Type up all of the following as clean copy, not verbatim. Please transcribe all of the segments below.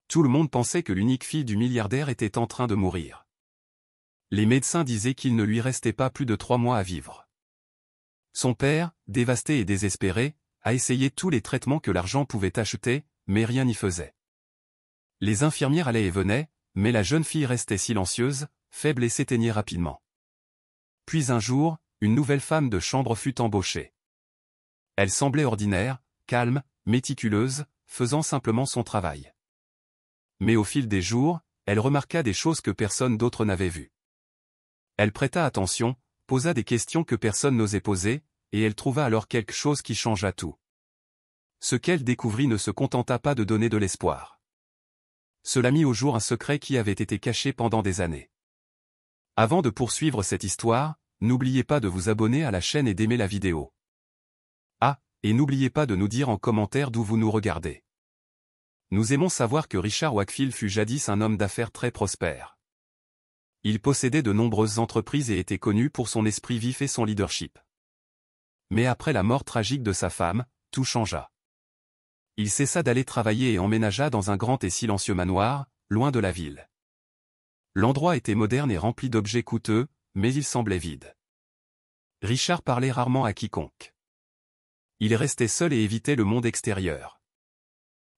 Tout le monde pensait que l'unique fille du milliardaire était en train de mourir. Les médecins disaient qu'il ne lui restait pas plus de 3 mois à vivre. Son père, dévasté et désespéré, a essayé tous les traitements que l'argent pouvait acheter, mais rien n'y faisait. Les infirmières allaient et venaient, mais la jeune fille restait silencieuse, faible et s'éteignait rapidement. Puis un jour, une nouvelle femme de chambre fut embauchée. Elle semblait ordinaire, calme, méticuleuse, faisant simplement son travail. Mais au fil des jours, elle remarqua des choses que personne d'autre n'avait vues. Elle prêta attention, posa des questions que personne n'osait poser, et elle trouva alors quelque chose qui changea tout. Ce qu'elle découvrit ne se contenta pas de donner de l'espoir. Cela mit au jour un secret qui avait été caché pendant des années. Avant de poursuivre cette histoire, n'oubliez pas de vous abonner à la chaîne et d'aimer la vidéo. Ah, et n'oubliez pas de nous dire en commentaire d'où vous nous regardez. Nous aimons savoir que Richard Wakefield fut jadis un homme d'affaires très prospère. Il possédait de nombreuses entreprises et était connu pour son esprit vif et son leadership. Mais après la mort tragique de sa femme, tout changea. Il cessa d'aller travailler et emménagea dans un grand et silencieux manoir, loin de la ville. L'endroit était moderne et rempli d'objets coûteux, mais il semblait vide. Richard parlait rarement à quiconque. Il restait seul et évitait le monde extérieur.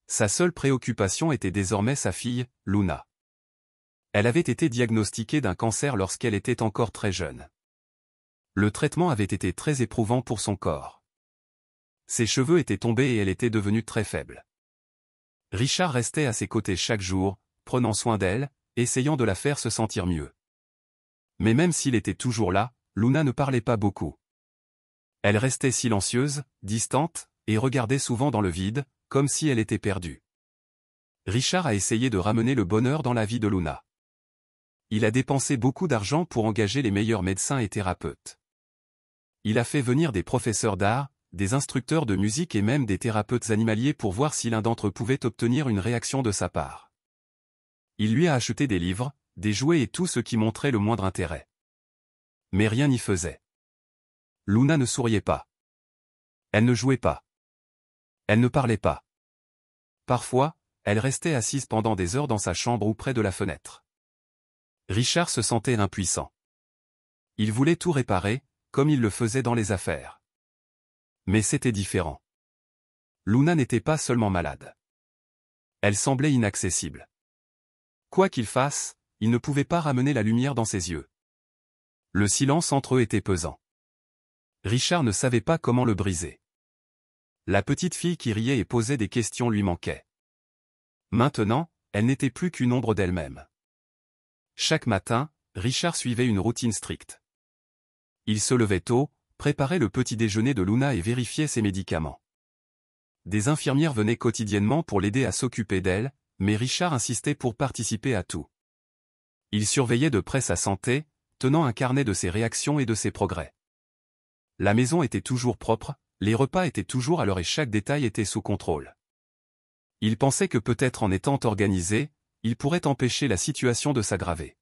Sa seule préoccupation était désormais sa fille, Luna. Elle avait été diagnostiquée d'un cancer lorsqu'elle était encore très jeune. Le traitement avait été très éprouvant pour son corps. Ses cheveux étaient tombés et elle était devenue très faible. Richard restait à ses côtés chaque jour, prenant soin d'elle, essayant de la faire se sentir mieux. Mais même s'il était toujours là, Luna ne parlait pas beaucoup. Elle restait silencieuse, distante, et regardait souvent dans le vide, comme si elle était perdue. Richard a essayé de ramener le bonheur dans la vie de Luna. Il a dépensé beaucoup d'argent pour engager les meilleurs médecins et thérapeutes. Il a fait venir des professeurs d'art, des instructeurs de musique et même des thérapeutes animaliers pour voir si l'un d'entre eux pouvait obtenir une réaction de sa part. Il lui a acheté des livres, des jouets et tout ce qui montrait le moindre intérêt. Mais rien n'y faisait. Luna ne souriait pas. Elle ne jouait pas. Elle ne parlait pas. Parfois, elle restait assise pendant des heures dans sa chambre ou près de la fenêtre. Richard se sentait impuissant. Il voulait tout réparer, comme il le faisait dans les affaires. Mais c'était différent. Luna n'était pas seulement malade. Elle semblait inaccessible. Quoi qu'il fasse, il ne pouvait pas ramener la lumière dans ses yeux. Le silence entre eux était pesant. Richard ne savait pas comment le briser. La petite fille qui riait et posait des questions lui manquait. Maintenant, elle n'était plus qu'une ombre d'elle-même. Chaque matin, Richard suivait une routine stricte. Il se levait tôt, préparait le petit déjeuner de Luna et vérifiait ses médicaments. Des infirmières venaient quotidiennement pour l'aider à s'occuper d'elle, mais Richard insistait pour participer à tout. Il surveillait de près sa santé, tenant un carnet de ses réactions et de ses progrès. La maison était toujours propre, les repas étaient toujours à l'heure et chaque détail était sous contrôle. Il pensait que peut-être en étant organisé, il pourrait empêcher la situation de s'aggraver.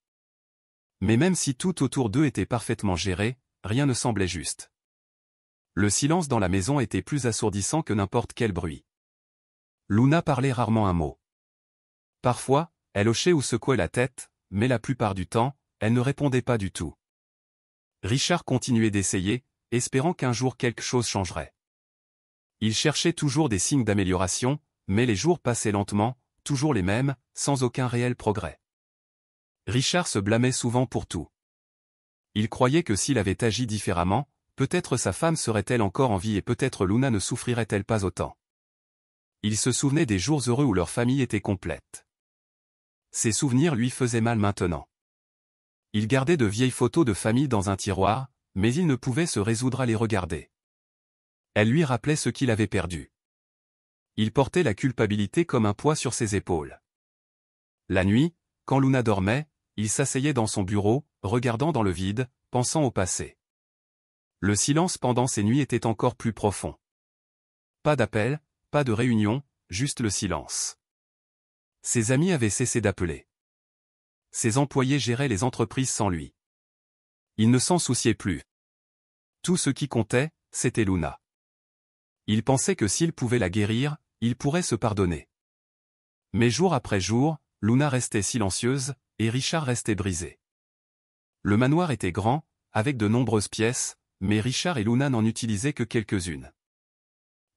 Mais même si tout autour d'eux était parfaitement géré, rien ne semblait juste. Le silence dans la maison était plus assourdissant que n'importe quel bruit. Luna parlait rarement un mot. Parfois, elle hochait ou secouait la tête, mais la plupart du temps, elle ne répondait pas du tout. Richard continuait d'essayer, espérant qu'un jour quelque chose changerait. Il cherchait toujours des signes d'amélioration, mais les jours passaient lentement, toujours les mêmes, sans aucun réel progrès. Richard se blâmait souvent pour tout. Il croyait que s'il avait agi différemment, peut-être sa femme serait-elle encore en vie et peut-être Luna ne souffrirait-elle pas autant. Il se souvenait des jours heureux où leur famille était complète. Ces souvenirs lui faisaient mal maintenant. Il gardait de vieilles photos de famille dans un tiroir, mais il ne pouvait se résoudre à les regarder. Elles lui rappelaient ce qu'il avait perdu. Il portait la culpabilité comme un poids sur ses épaules. La nuit, quand Luna dormait, il s'asseyait dans son bureau, regardant dans le vide, pensant au passé. Le silence pendant ces nuits était encore plus profond. Pas d'appel, pas de réunion, juste le silence. Ses amis avaient cessé d'appeler. Ses employés géraient les entreprises sans lui. Il ne s'en souciait plus. Tout ce qui comptait, c'était Luna. Il pensait que s'il pouvait la guérir, il pourrait se pardonner. Mais jour après jour, Luna restait silencieuse, et Richard restait brisé. Le manoir était grand, avec de nombreuses pièces, mais Richard et Luna n'en utilisaient que quelques-unes.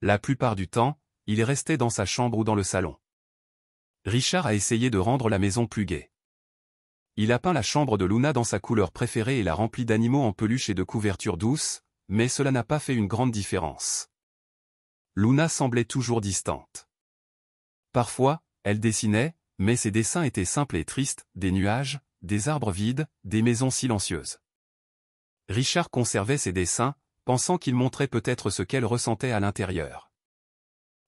La plupart du temps, il restait dans sa chambre ou dans le salon. Richard a essayé de rendre la maison plus gaie. Il a peint la chambre de Luna dans sa couleur préférée et l'a remplie d'animaux en peluche et de couvertures douces, mais cela n'a pas fait une grande différence. Luna semblait toujours distante. Parfois, elle dessinait, mais ses dessins étaient simples et tristes, des nuages, des arbres vides, des maisons silencieuses. Richard conservait ses dessins, pensant qu'ils montraient peut-être ce qu'elle ressentait à l'intérieur.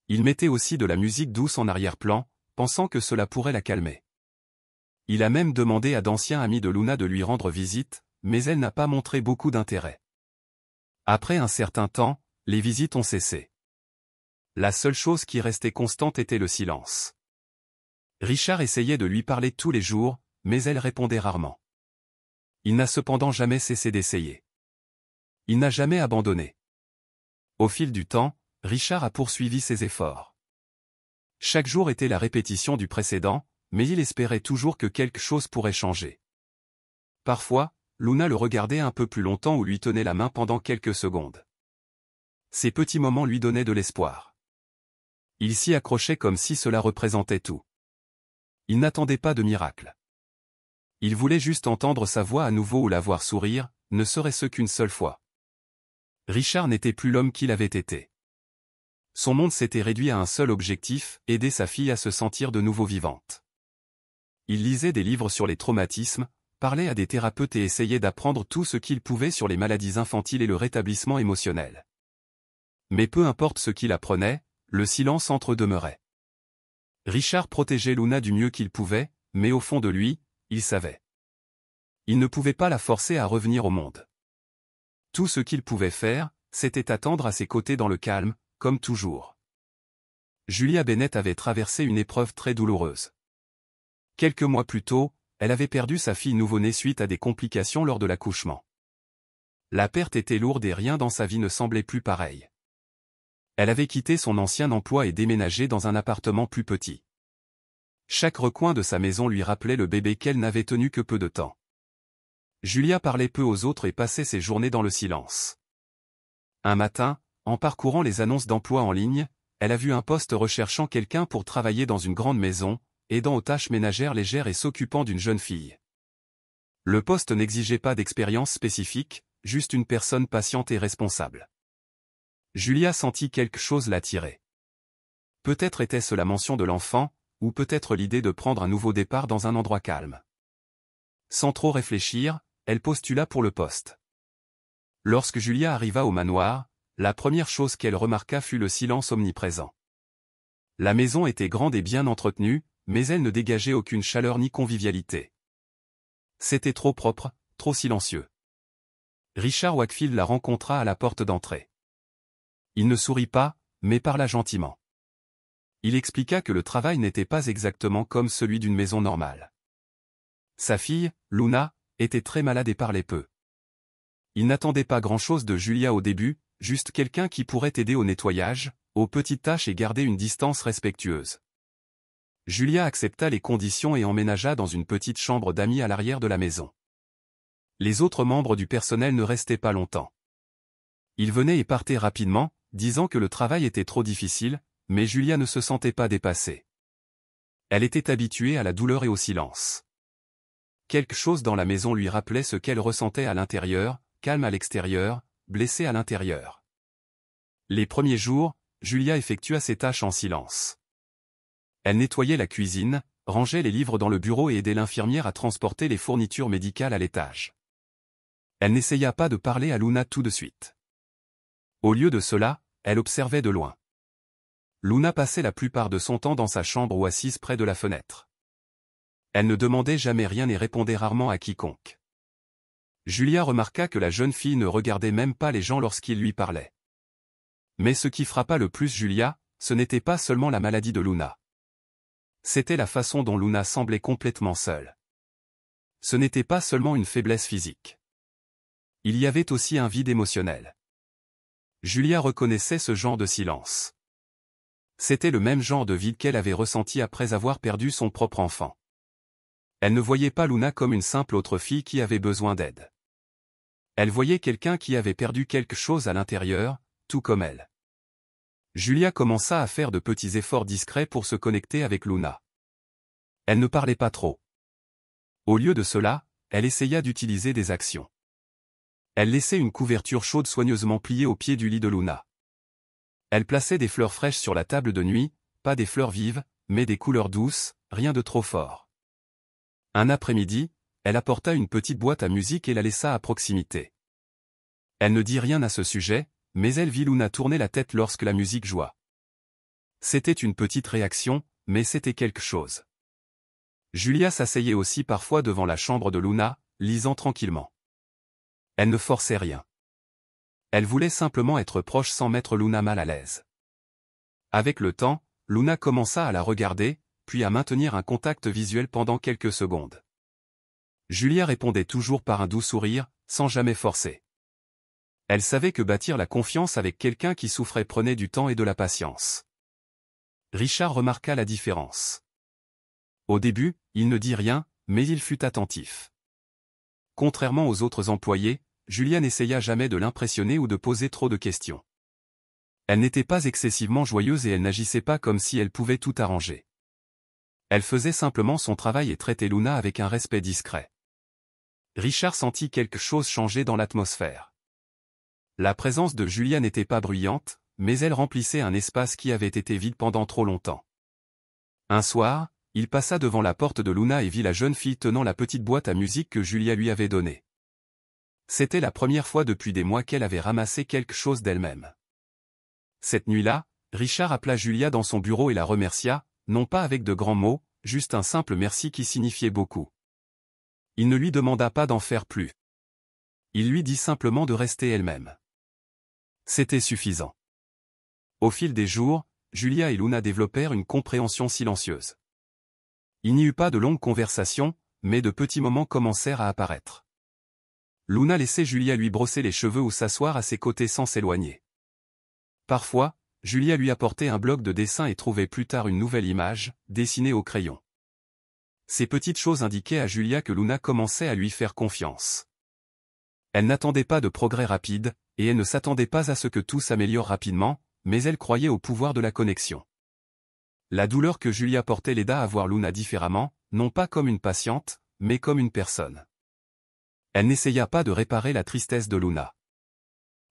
Il mettait aussi de la musique douce en arrière-plan, pensant que cela pourrait la calmer. Il a même demandé à d'anciens amis de Luna de lui rendre visite, mais elle n'a pas montré beaucoup d'intérêt. Après un certain temps, les visites ont cessé. La seule chose qui restait constante était le silence. Richard essayait de lui parler tous les jours, mais elle répondait rarement. Il n'a cependant jamais cessé d'essayer. Il n'a jamais abandonné. Au fil du temps, Richard a poursuivi ses efforts. Chaque jour était la répétition du précédent, mais il espérait toujours que quelque chose pourrait changer. Parfois, Luna le regardait un peu plus longtemps ou lui tenait la main pendant quelques secondes. Ces petits moments lui donnaient de l'espoir. Il s'y accrochait comme si cela représentait tout. Il n'attendait pas de miracle. Il voulait juste entendre sa voix à nouveau ou la voir sourire, ne serait-ce qu'une seule fois. Richard n'était plus l'homme qu'il avait été. Son monde s'était réduit à un seul objectif, aider sa fille à se sentir de nouveau vivante. Il lisait des livres sur les traumatismes, parlait à des thérapeutes et essayait d'apprendre tout ce qu'il pouvait sur les maladies infantiles et le rétablissement émotionnel. Mais peu importe ce qu'il apprenait, le silence entre eux demeurait. Richard protégeait Luna du mieux qu'il pouvait, mais au fond de lui, il savait. Il ne pouvait pas la forcer à revenir au monde. Tout ce qu'il pouvait faire, c'était attendre à ses côtés dans le calme, comme toujours. Julia Bennett avait traversé une épreuve très douloureuse. Quelques mois plus tôt, elle avait perdu sa fille nouveau-née suite à des complications lors de l'accouchement. La perte était lourde et rien dans sa vie ne semblait plus pareil. Elle avait quitté son ancien emploi et déménagé dans un appartement plus petit. Chaque recoin de sa maison lui rappelait le bébé qu'elle n'avait tenu que peu de temps. Julia parlait peu aux autres et passait ses journées dans le silence. Un matin, en parcourant les annonces d'emploi en ligne, elle a vu un poste recherchant quelqu'un pour travailler dans une grande maison, aidant aux tâches ménagères légères et s'occupant d'une jeune fille. Le poste n'exigeait pas d'expérience spécifique, juste une personne patiente et responsable. Julia sentit quelque chose l'attirer. Peut-être était-ce la mention de l'enfant, ou peut-être l'idée de prendre un nouveau départ dans un endroit calme. Sans trop réfléchir, elle postula pour le poste. Lorsque Julia arriva au manoir, la première chose qu'elle remarqua fut le silence omniprésent. La maison était grande et bien entretenue, mais elle ne dégageait aucune chaleur ni convivialité. C'était trop propre, trop silencieux. Richard Wakefield la rencontra à la porte d'entrée. Il ne sourit pas, mais parla gentiment. Il expliqua que le travail n'était pas exactement comme celui d'une maison normale. Sa fille, Luna, était très malade et parlait peu. Il n'attendait pas grand-chose de Julia au début, juste quelqu'un qui pourrait aider au nettoyage, aux petites tâches et garder une distance respectueuse. Julia accepta les conditions et emménagea dans une petite chambre d'amis à l'arrière de la maison. Les autres membres du personnel ne restaient pas longtemps. Ils venaient et partaient rapidement, disant que le travail était trop difficile, mais Julia ne se sentait pas dépassée. Elle était habituée à la douleur et au silence. Quelque chose dans la maison lui rappelait ce qu'elle ressentait à l'intérieur, calme à l'extérieur, blessée à l'intérieur. Les premiers jours, Julia effectua ses tâches en silence. Elle nettoyait la cuisine, rangeait les livres dans le bureau et aidait l'infirmière à transporter les fournitures médicales à l'étage. Elle n'essaya pas de parler à Luna tout de suite. Au lieu de cela, elle observait de loin. Luna passait la plupart de son temps dans sa chambre ou assise près de la fenêtre. Elle ne demandait jamais rien et répondait rarement à quiconque. Julia remarqua que la jeune fille ne regardait même pas les gens lorsqu'ils lui parlaient. Mais ce qui frappa le plus Julia, ce n'était pas seulement la maladie de Luna. C'était la façon dont Luna semblait complètement seule. Ce n'était pas seulement une faiblesse physique. Il y avait aussi un vide émotionnel. Julia reconnaissait ce genre de silence. C'était le même genre de vide qu'elle avait ressenti après avoir perdu son propre enfant. Elle ne voyait pas Luna comme une simple autre fille qui avait besoin d'aide. Elle voyait quelqu'un qui avait perdu quelque chose à l'intérieur, tout comme elle. Julia commença à faire de petits efforts discrets pour se connecter avec Luna. Elle ne parlait pas trop. Au lieu de cela, elle essaya d'utiliser des actions. Elle laissait une couverture chaude soigneusement pliée au pied du lit de Luna. Elle plaçait des fleurs fraîches sur la table de nuit, pas des fleurs vives, mais des couleurs douces, rien de trop fort. Un après-midi, elle apporta une petite boîte à musique et la laissa à proximité. Elle ne dit rien à ce sujet, mais elle vit Luna tourner la tête lorsque la musique joua. C'était une petite réaction, mais c'était quelque chose. Julia s'asseyait aussi parfois devant la chambre de Luna, lisant tranquillement. Elle ne forçait rien. Elle voulait simplement être proche sans mettre Luna mal à l'aise. Avec le temps, Luna commença à la regarder, puis à maintenir un contact visuel pendant quelques secondes. Julia répondait toujours par un doux sourire, sans jamais forcer. Elle savait que bâtir la confiance avec quelqu'un qui souffrait prenait du temps et de la patience. Richard remarqua la différence. Au début, il ne dit rien, mais il fut attentif. Contrairement aux autres employés, Julia n'essaya jamais de l'impressionner ou de poser trop de questions. Elle n'était pas excessivement joyeuse et elle n'agissait pas comme si elle pouvait tout arranger. Elle faisait simplement son travail et traitait Luna avec un respect discret. Richard sentit quelque chose changer dans l'atmosphère. La présence de Julia n'était pas bruyante, mais elle remplissait un espace qui avait été vide pendant trop longtemps. Un soir, il passa devant la porte de Luna et vit la jeune fille tenant la petite boîte à musique que Julia lui avait donnée. C'était la première fois depuis des mois qu'elle avait ramassé quelque chose d'elle-même. Cette nuit-là, Richard appela Julia dans son bureau et la remercia, non pas avec de grands mots, juste un simple merci qui signifiait beaucoup. Il ne lui demanda pas d'en faire plus. Il lui dit simplement de rester elle-même. C'était suffisant. Au fil des jours, Julia et Luna développèrent une compréhension silencieuse. Il n'y eut pas de longues conversations, mais de petits moments commencèrent à apparaître. Luna laissait Julia lui brosser les cheveux ou s'asseoir à ses côtés sans s'éloigner. Parfois, Julia lui apportait un bloc de dessin et trouvait plus tard une nouvelle image, dessinée au crayon. Ces petites choses indiquaient à Julia que Luna commençait à lui faire confiance. Elle n'attendait pas de progrès rapides, et elle ne s'attendait pas à ce que tout s'améliore rapidement, mais elle croyait au pouvoir de la connexion. La douleur que Julia portait l'aida à voir Luna différemment, non pas comme une patiente, mais comme une personne. Elle n'essaya pas de réparer la tristesse de Luna.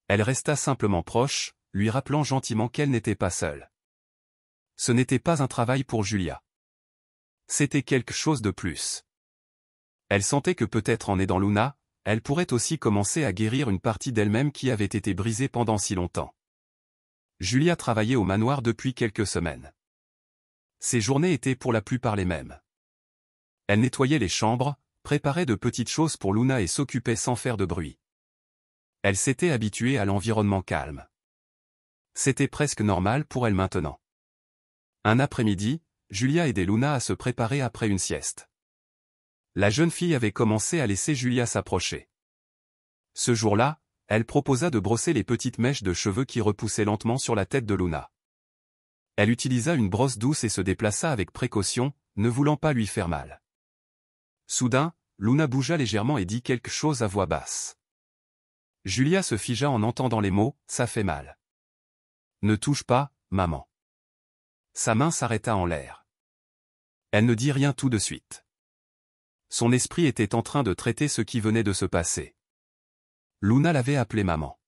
Elle resta simplement proche, lui rappelant gentiment qu'elle n'était pas seule. Ce n'était pas un travail pour Julia. C'était quelque chose de plus. Elle sentait que peut-être en aidant Luna, elle pourrait aussi commencer à guérir une partie d'elle-même qui avait été brisée pendant si longtemps. Julia travaillait au manoir depuis quelques semaines. Ses journées étaient pour la plupart les mêmes. Elle nettoyait les chambres, préparait de petites choses pour Luna et s'occupait sans faire de bruit. Elle s'était habituée à l'environnement calme. C'était presque normal pour elle maintenant. Un après-midi, Julia aidait Luna à se préparer après une sieste. La jeune fille avait commencé à laisser Julia s'approcher. Ce jour-là, elle proposa de brosser les petites mèches de cheveux qui repoussaient lentement sur la tête de Luna. Elle utilisa une brosse douce et se déplaça avec précaution, ne voulant pas lui faire mal. Soudain, Luna bougea légèrement et dit quelque chose à voix basse. Julia se figea en entendant les mots « ça fait mal ». « Ne touche pas, maman ». Sa main s'arrêta en l'air. Elle ne dit rien tout de suite. Son esprit était en train de traiter ce qui venait de se passer. Luna l'avait appelée maman.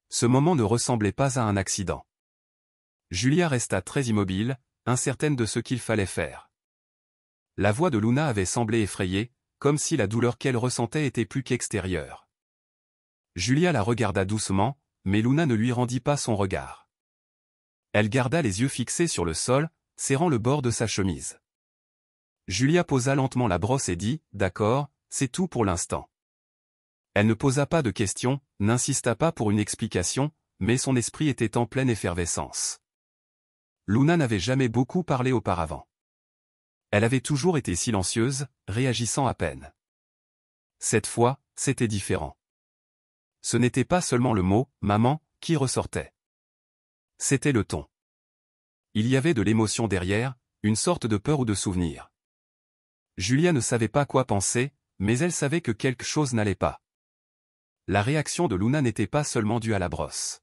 Ce moment ne ressemblait pas à un accident. Julia resta très immobile, incertaine de ce qu'il fallait faire. La voix de Luna avait semblé effrayée, comme si la douleur qu'elle ressentait était plus qu'extérieure. Julia la regarda doucement, mais Luna ne lui rendit pas son regard. Elle garda les yeux fixés sur le sol, serrant le bord de sa chemise. Julia posa lentement la brosse et dit « D'accord, c'est tout pour l'instant ». Elle ne posa pas de questions, n'insista pas pour une explication, mais son esprit était en pleine effervescence. Luna n'avait jamais beaucoup parlé auparavant. Elle avait toujours été silencieuse, réagissant à peine. Cette fois, c'était différent. Ce n'était pas seulement le mot « maman » qui ressortait. C'était le ton. Il y avait de l'émotion derrière, une sorte de peur ou de souvenir. Julia ne savait pas quoi penser, mais elle savait que quelque chose n'allait pas. La réaction de Luna n'était pas seulement due à la brosse.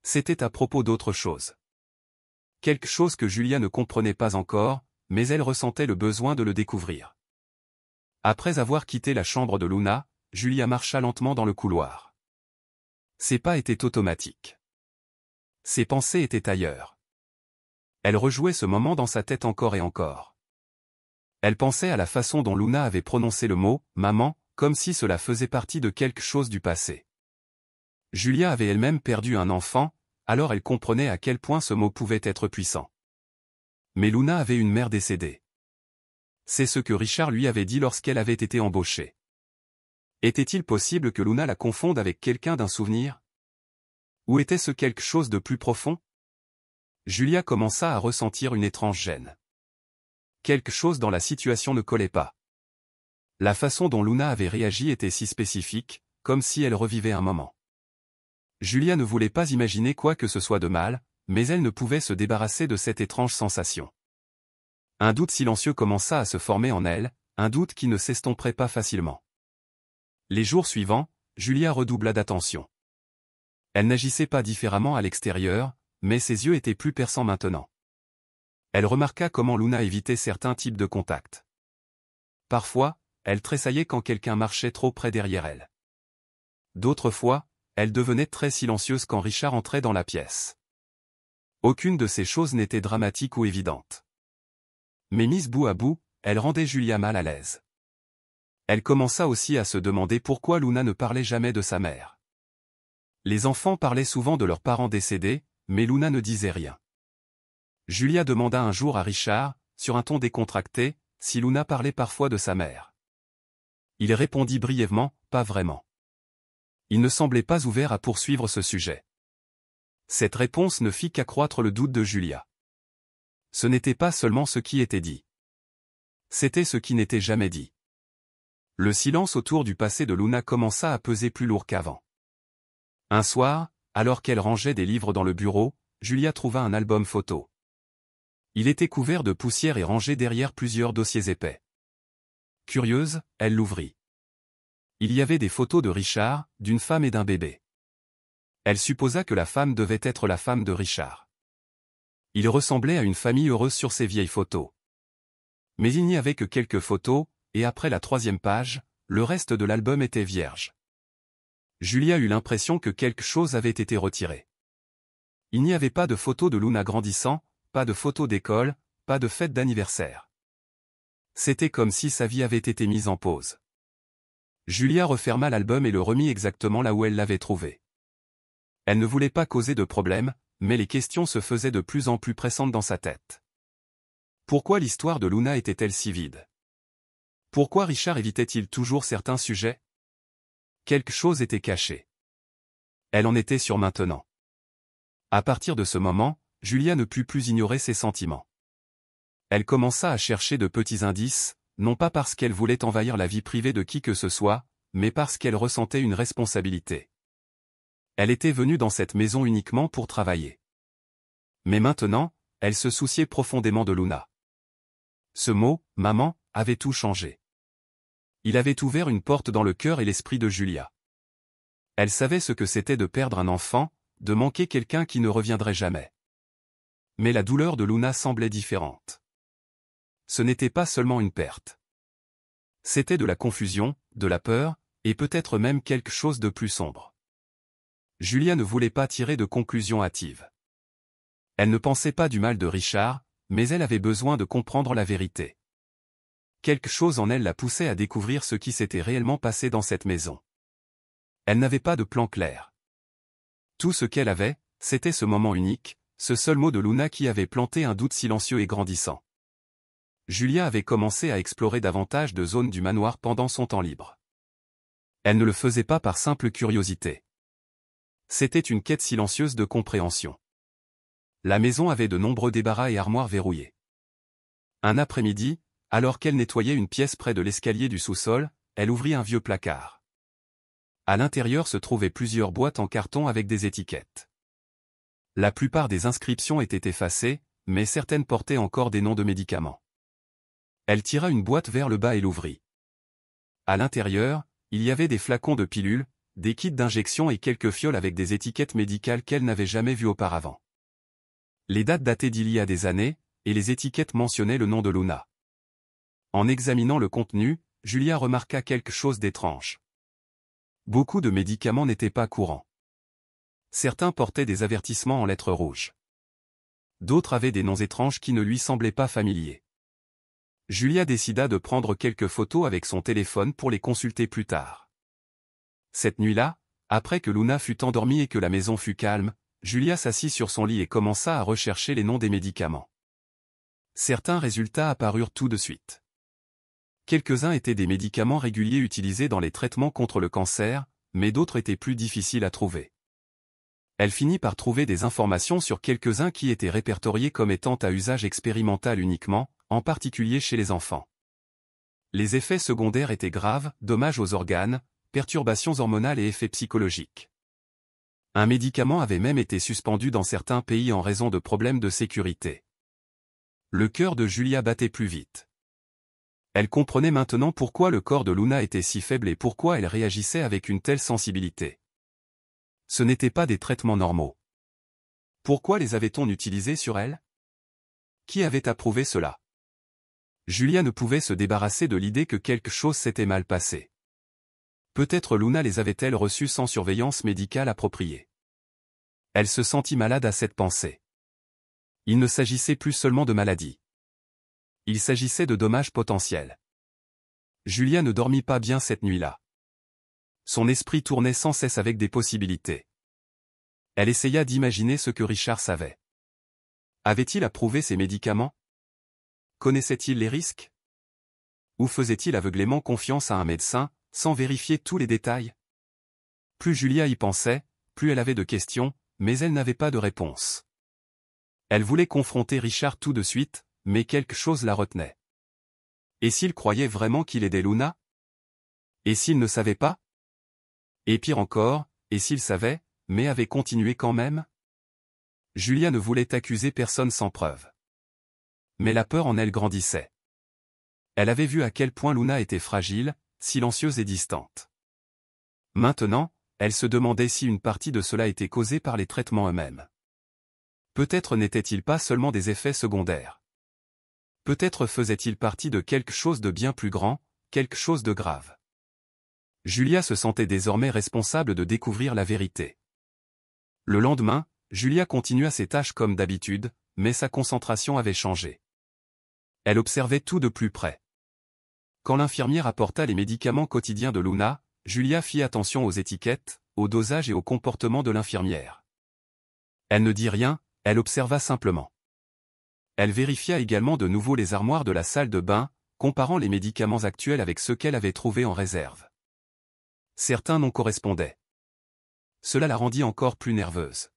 C'était à propos d'autre chose. Quelque chose que Julia ne comprenait pas encore, mais elle ressentait le besoin de le découvrir. Après avoir quitté la chambre de Luna, Julia marcha lentement dans le couloir. Ses pas étaient automatiques. Ses pensées étaient ailleurs. Elle rejouait ce moment dans sa tête encore et encore. Elle pensait à la façon dont Luna avait prononcé le mot « maman », comme si cela faisait partie de quelque chose du passé. Julia avait elle-même perdu un enfant, alors elle comprenait à quel point ce mot pouvait être puissant. Mais Luna avait une mère décédée. C'est ce que Richard lui avait dit lorsqu'elle avait été embauchée. Était-il possible que Luna la confonde avec quelqu'un d'un souvenir? Ou était-ce quelque chose de plus profond? Julia commença à ressentir une étrange gêne. Quelque chose dans la situation ne collait pas. La façon dont Luna avait réagi était si spécifique, comme si elle revivait un moment. Julia ne voulait pas imaginer quoi que ce soit de mal, mais elle ne pouvait se débarrasser de cette étrange sensation. Un doute silencieux commença à se former en elle, un doute qui ne s'estomperait pas facilement. Les jours suivants, Julia redoubla d'attention. Elle n'agissait pas différemment à l'extérieur, mais ses yeux étaient plus perçants maintenant. Elle remarqua comment Luna évitait certains types de contacts. Parfois, elle tressaillait quand quelqu'un marchait trop près derrière elle. D'autres fois, elle devenait très silencieuse quand Richard entrait dans la pièce. Aucune de ces choses n'était dramatique ou évidente. Mais mise bout à bout, elle rendait Julia mal à l'aise. Elle commença aussi à se demander pourquoi Luna ne parlait jamais de sa mère. Les enfants parlaient souvent de leurs parents décédés, mais Luna ne disait rien. Julia demanda un jour à Richard, sur un ton décontracté, si Luna parlait parfois de sa mère. Il répondit brièvement, pas vraiment. Il ne semblait pas ouvert à poursuivre ce sujet. Cette réponse ne fit qu'accroître le doute de Julia. Ce n'était pas seulement ce qui était dit. C'était ce qui n'était jamais dit. Le silence autour du passé de Luna commença à peser plus lourd qu'avant. Un soir, alors qu'elle rangeait des livres dans le bureau, Julia trouva un album photo. Il était couvert de poussière et rangé derrière plusieurs dossiers épais. Curieuse, elle l'ouvrit. Il y avait des photos de Richard, d'une femme et d'un bébé. Elle supposa que la femme devait être la femme de Richard. Il ressemblait à une famille heureuse sur ces vieilles photos. Mais il n'y avait que quelques photos, et après la 3e page, le reste de l'album était vierge. Julia eut l'impression que quelque chose avait été retiré. Il n'y avait pas de photos de Luna grandissant, pas de photos d'école, pas de fête d'anniversaire. C'était comme si sa vie avait été mise en pause. Julia referma l'album et le remit exactement là où elle l'avait trouvé. Elle ne voulait pas causer de problème, mais les questions se faisaient de plus en plus pressantes dans sa tête. Pourquoi l'histoire de Luna était-elle si vide? Pourquoi Richard évitait-il toujours certains sujets? Quelque chose était caché. Elle en était sûre maintenant. À partir de ce moment, Julia ne put plus ignorer ses sentiments. Elle commença à chercher de petits indices, non pas parce qu'elle voulait envahir la vie privée de qui que ce soit, mais parce qu'elle ressentait une responsabilité. Elle était venue dans cette maison uniquement pour travailler. Mais maintenant, elle se souciait profondément de Luna. Ce mot, « maman », avait tout changé. Il avait ouvert une porte dans le cœur et l'esprit de Julia. Elle savait ce que c'était de perdre un enfant, de manquer quelqu'un qui ne reviendrait jamais. Mais la douleur de Luna semblait différente. Ce n'était pas seulement une perte. C'était de la confusion, de la peur, et peut-être même quelque chose de plus sombre. Julia ne voulait pas tirer de conclusions hâtives. Elle ne pensait pas du mal de Richard, mais elle avait besoin de comprendre la vérité. Quelque chose en elle la poussait à découvrir ce qui s'était réellement passé dans cette maison. Elle n'avait pas de plan clair. Tout ce qu'elle avait, c'était ce moment unique, ce seul mot de Luna qui avait planté un doute silencieux et grandissant. Julia avait commencé à explorer davantage de zones du manoir pendant son temps libre. Elle ne le faisait pas par simple curiosité. C'était une quête silencieuse de compréhension. La maison avait de nombreux débarras et armoires verrouillées. Un après-midi, alors qu'elle nettoyait une pièce près de l'escalier du sous-sol, elle ouvrit un vieux placard. À l'intérieur se trouvaient plusieurs boîtes en carton avec des étiquettes. La plupart des inscriptions étaient effacées, mais certaines portaient encore des noms de médicaments. Elle tira une boîte vers le bas et l'ouvrit. À l'intérieur, il y avait des flacons de pilules, des kits d'injection et quelques fioles avec des étiquettes médicales qu'elle n'avait jamais vues auparavant. Les dates dataient d'il y a des années, et les étiquettes mentionnaient le nom de Luna. En examinant le contenu, Julia remarqua quelque chose d'étrange. Beaucoup de médicaments n'étaient pas courants. Certains portaient des avertissements en lettres rouges. D'autres avaient des noms étranges qui ne lui semblaient pas familiers. Julia décida de prendre quelques photos avec son téléphone pour les consulter plus tard. Cette nuit-là, après que Luna fut endormie et que la maison fut calme, Julia s'assit sur son lit et commença à rechercher les noms des médicaments. Certains résultats apparurent tout de suite. Quelques-uns étaient des médicaments réguliers utilisés dans les traitements contre le cancer, mais d'autres étaient plus difficiles à trouver. Elle finit par trouver des informations sur quelques-uns qui étaient répertoriés comme étant à usage expérimental uniquement, en particulier chez les enfants. Les effets secondaires étaient graves, dommages aux organes, perturbations hormonales et effets psychologiques. Un médicament avait même été suspendu dans certains pays en raison de problèmes de sécurité. Le cœur de Julia battait plus vite. Elle comprenait maintenant pourquoi le corps de Luna était si faible et pourquoi elle réagissait avec une telle sensibilité. Ce n'étaient pas des traitements normaux. Pourquoi les avait-on utilisés sur elle? Qui avait approuvé cela? Julia ne pouvait se débarrasser de l'idée que quelque chose s'était mal passé. Peut-être Luna les avait-elle reçus sans surveillance médicale appropriée. Elle se sentit malade à cette pensée. Il ne s'agissait plus seulement de maladie. Il s'agissait de dommages potentiels. Julia ne dormit pas bien cette nuit-là. Son esprit tournait sans cesse avec des possibilités. Elle essaya d'imaginer ce que Richard savait. Avait-il approuvé ces médicaments? Connaissait-il les risques? Ou faisait-il aveuglément confiance à un médecin, sans vérifier tous les détails? Plus Julia y pensait, plus elle avait de questions, mais elle n'avait pas de réponse. Elle voulait confronter Richard tout de suite, mais quelque chose la retenait. Et s'il croyait vraiment qu'il aidait Luna? Et s'il ne savait pas? Et pire encore, et s'il savait, mais avait continué quand même? Julia ne voulait accuser personne sans preuve. Mais la peur en elle grandissait. Elle avait vu à quel point Luna était fragile, silencieuse et distante. Maintenant, elle se demandait si une partie de cela était causée par les traitements eux-mêmes. Peut-être n'étaient-ils pas seulement des effets secondaires. Peut-être faisait-il partie de quelque chose de bien plus grand, quelque chose de grave. Julia se sentait désormais responsable de découvrir la vérité. Le lendemain, Julia continua ses tâches comme d'habitude, mais sa concentration avait changé. Elle observait tout de plus près. Quand l'infirmière apporta les médicaments quotidiens de Luna, Julia fit attention aux étiquettes, au dosage et au comportement de l'infirmière. Elle ne dit rien, elle observa simplement. Elle vérifia également de nouveau les armoires de la salle de bain, comparant les médicaments actuels avec ceux qu'elle avait trouvés en réserve. Certains noms correspondaient. Cela la rendit encore plus nerveuse.